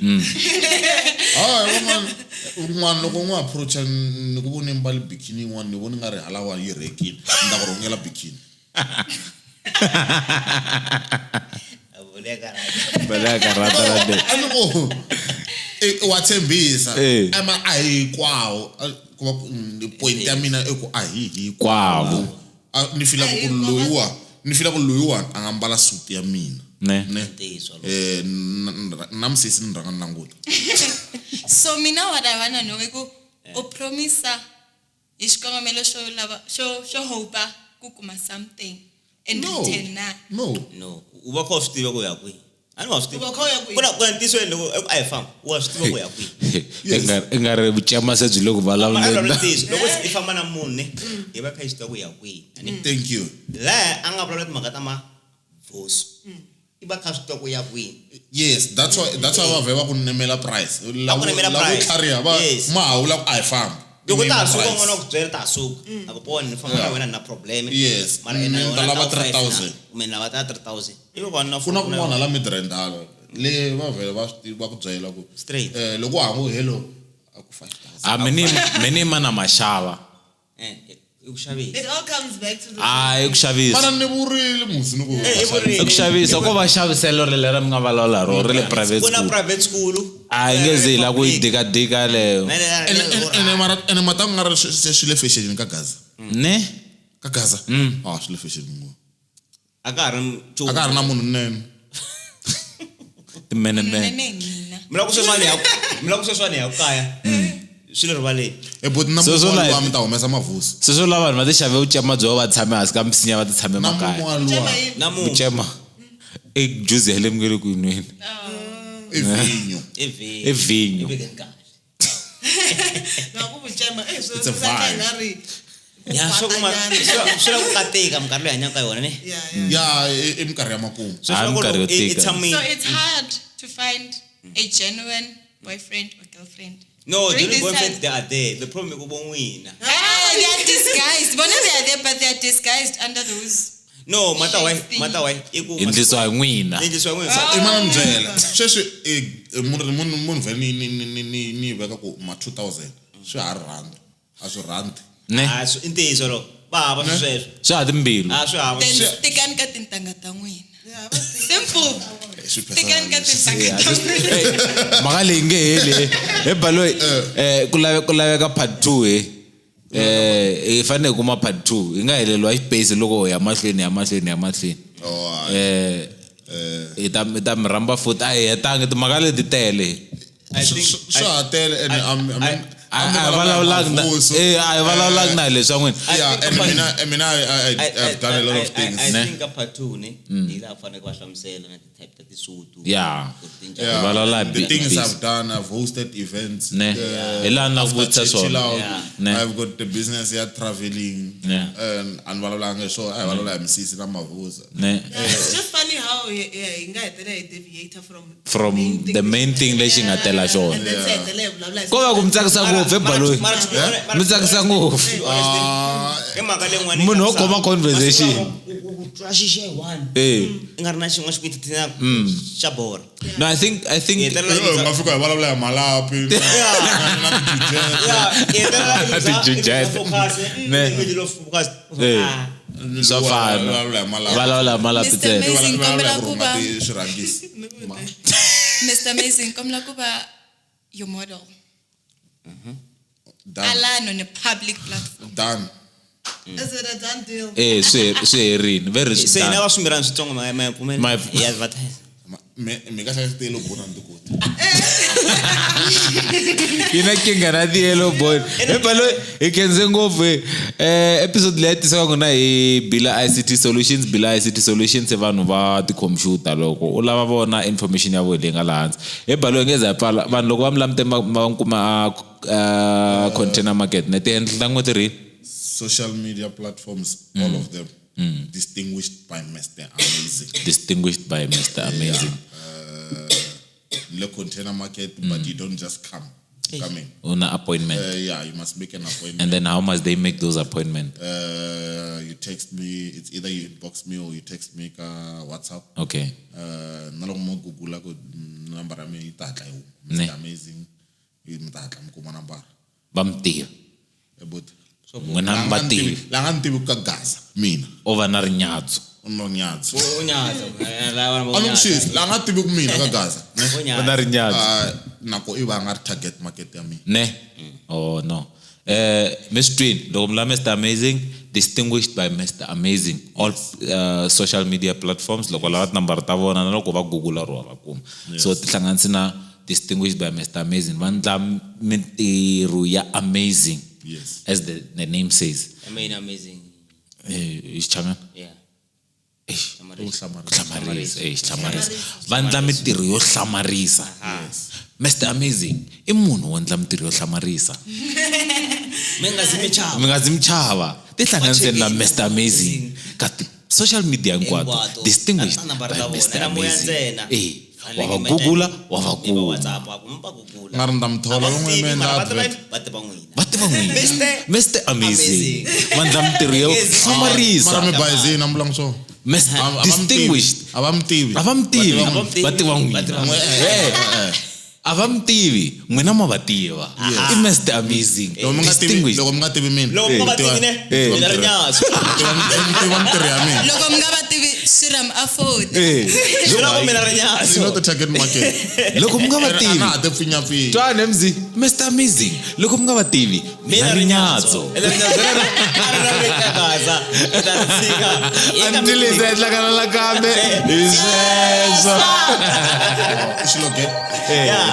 Speaker 1: Un'wana loko n'wi approach ni ku vone mbali bikini yin'wana ni vona nga ri hala wa yi rekile ni ta ku rhungela bikini.
Speaker 2: Balaka rata de.
Speaker 1: A ni ko wa tshembisa ama a hi kwawo ku va point ya mina i ku a hi
Speaker 2: kwawo.
Speaker 1: Ni fila ku loyiwa a nga mbala suit ya mina.
Speaker 2: Ne.
Speaker 1: Namsisi ni rhanga languta.
Speaker 6: So mina what I wanna know is o promisa ishikongomelo show hope kukuma something and return na.
Speaker 1: No.
Speaker 4: Uba ko stiva ko yakwi. Ani wa stiva.
Speaker 5: Uba ko yakwi.
Speaker 4: Kuna kwantiso ndo ai fam. Wa stiva ko yakwi.
Speaker 2: Engare buchama se dzilo ku valavula.
Speaker 4: Loko ifamba na munne iba kha stiva ko yakwi.
Speaker 1: Thank you.
Speaker 4: La anga problem makata ma Mavuso. Iba kha stiva ko yakwi.
Speaker 1: Yes, that's why va veva ku nemela price. La ku carrier ba ma hawula ku ai fam.
Speaker 4: Loko ta suka ngona ku tsela ta suka. Akupona famba na wena na problem.
Speaker 1: Yes.
Speaker 4: Mara ena
Speaker 1: yona lava 3,000.
Speaker 4: Mina va ta 3,000. Iba kona
Speaker 1: kuna kun'wana la midrendalo le va vela va ku byela ku
Speaker 4: straight.
Speaker 1: loko hangu hello a ku 5,000.
Speaker 2: Mini mana mashava.
Speaker 5: It all comes back to the
Speaker 2: Ekuxavisa.
Speaker 1: Mana ni vurile musi ni ku.
Speaker 2: Ekuxavisa ko va xaviselo lera mi nga valawula ro ri le private
Speaker 4: Kuna
Speaker 2: school.
Speaker 4: private school.
Speaker 2: A ngeze la ku dika leyo.
Speaker 1: Ene matangu nga ri swi le fashion ka Gaza.
Speaker 2: Ne?
Speaker 1: Ka Gaza. Swi le fashion ngo.
Speaker 4: Aka
Speaker 1: ri na munhu nene.
Speaker 2: Mene.
Speaker 4: Mila ku sweswani ya kaya. Swilo rivale.
Speaker 1: But na munhu wa mi ta humesa Mavuso.
Speaker 2: Sweswo lava vanhu va ti xave ucema byo va tshame hansi ka misinya va ti tshame makaya.
Speaker 4: Namu.
Speaker 2: Ucema. Juice hele mngeli ku inweni.
Speaker 1: Evinyo.
Speaker 2: Evinyo.
Speaker 5: Ngakubuchema
Speaker 1: It's a vibe.
Speaker 4: Ya sho kuma swilo ku kateka mkarhi lo hanya ka yona ne.
Speaker 1: Ya emkarhi ya makumu.
Speaker 4: It's a me.
Speaker 6: So it's hard to find a genuine boyfriend or girlfriend.
Speaker 4: No,
Speaker 6: During
Speaker 4: during
Speaker 6: this
Speaker 4: boyfriends
Speaker 6: time-
Speaker 4: they are there. The problem is wina.
Speaker 6: They are disguised. But they are there, but they are disguised under those.
Speaker 4: No, mata why.
Speaker 2: Indiswa n'wina.
Speaker 4: Indiswa wina.
Speaker 1: Imana mbyela. Sweswi munhu vhele ni veka ku ma 2,000. Swi ha rand. A swi rand.
Speaker 2: Ne?
Speaker 4: Intiso lo. Baba sweswo.
Speaker 2: Swa ha timbilu.
Speaker 4: Swi hava.
Speaker 6: Then stikani ka tintangha ta n'wina. Simple.
Speaker 1: Swi
Speaker 6: Stikani ka
Speaker 1: personal.
Speaker 6: tintangha ta n'wina.
Speaker 2: Maka leyi nge heli. He balo ku laveka part 2 hi fanele kuma part 2 hi nga heleliwa space loko ya mahlweni ta mi rhamba futhi a hi hetangi timhaka leti tele
Speaker 1: Swi ha tele and
Speaker 2: a hi vulavulanga na hi leswi swa n'wina.
Speaker 1: Yeah, and mina I've done a lot of things.
Speaker 4: I think part 2 ne. Ila fanele ku hlamusela na ti type ta tisutu.
Speaker 2: Yeah.
Speaker 1: The things I've done, I've hosted events.
Speaker 2: Ne. Elana vutisa swona.
Speaker 1: I've got the business here traveling. And valolanga so I valolanga MCs na Mavuso.
Speaker 5: It's just funny how inga hetela deviator
Speaker 2: from the main thing lexi nga tela xona.
Speaker 5: and then say hetela vulavula
Speaker 2: Ko va ku mi tsakisa ngopfu he baloyi. Mi tsakisa ngopfu. Munhu wo khoma conversation.
Speaker 4: Trashishe one. Ingari na xin'wana xi ku titina xa bora.
Speaker 2: No, I think
Speaker 1: Ma fika hi vulavula hi malapi.
Speaker 2: Swa fana. Vulavula hi malapi
Speaker 6: Mr. Amazing, kombela ku va.
Speaker 1: Swirhangisi.
Speaker 6: Mr. Amazing, kombela ku va your model.
Speaker 1: Done.
Speaker 6: Alone on a public platform.
Speaker 1: Done.
Speaker 5: Is it a done deal?
Speaker 2: swi herini very
Speaker 4: Se ina va swimbirana switsongo ma pfumela.
Speaker 2: My-
Speaker 4: Hi advertise.
Speaker 1: me ka hlaya telo bona ndikuti
Speaker 2: ina kinga na dielo boy ebalo ikenze ngopfu episode leyi tisaka na hi Bila ICT Solutions vanhu va ti computer loko u lava vona information ya vona leyi nga laha hansi ebalo ngeza pala vanhu loko va mlamte va kuma container market na ti handle language ri
Speaker 1: social media platforms all of them distinguished by Mr. Amazing the container market but you don't just come in
Speaker 2: on an appointment
Speaker 1: you must make an appointment
Speaker 2: and then how must they make those appointments
Speaker 1: you text me it's either you inbox me or you text me ka WhatsApp
Speaker 2: okay
Speaker 1: naloko mo Google ko number ya me itatla yo Mr. Amazing imithatla mkuma number
Speaker 2: bamtiya
Speaker 1: but
Speaker 2: n'wina mbativi
Speaker 1: la nga ntivi ka Gaza mina
Speaker 2: ova na rinyatso
Speaker 1: unonyatso
Speaker 4: unyazo
Speaker 1: la nga tivi ku mina ka Gaza
Speaker 2: ova na rinyatso
Speaker 1: nako iva nga target market ya mina
Speaker 2: ne oh no Mr. Twin loko mla Mr. Amazing distinguished by Mr. Amazing all social media platforms loko lava number ta vona na loko va Google ro va kuma so tihlanganisi na distinguished by Mr. Amazing vandla mintirho ya amazing
Speaker 1: yes
Speaker 2: as the name says
Speaker 4: amazing
Speaker 2: is Changana
Speaker 4: yeah
Speaker 2: hlamarisa vandla mintirho yo hlamarisa Mr. Amazing I munhu wo ndla mintirho yo hlamarisa mi nga zimchava tihlanganise na Mr. Amazing ka social media hinkwato distinguished by Mr. Amazing wava Google wava kuma
Speaker 1: ngari ndamthola longwe menda advert
Speaker 2: vativa n'wina Mr. Amazing vandla mintirho yo hlamarisa
Speaker 1: mara me bayizini ambulang so
Speaker 2: distinguished
Speaker 1: avamtivi
Speaker 2: vativa n'wina avamtivi n'wina ma vativa I Mr. Amazing distinguished
Speaker 1: loko mi nga tivi mina
Speaker 4: loko mi nga tivi mina rinyazo
Speaker 1: tiva mintirho ya mina
Speaker 6: loko mi nga va tivi Shiram afford
Speaker 4: loko mina rinyazo
Speaker 1: sino to target market
Speaker 2: loko mi nga vativi
Speaker 1: ana ate pfinya pfi
Speaker 2: Tshwane mzi Mr. Amazing loko mi nga vativi mina rinyatso andilise ehlakana la kambe iseswa
Speaker 1: ishiloge
Speaker 4: yeah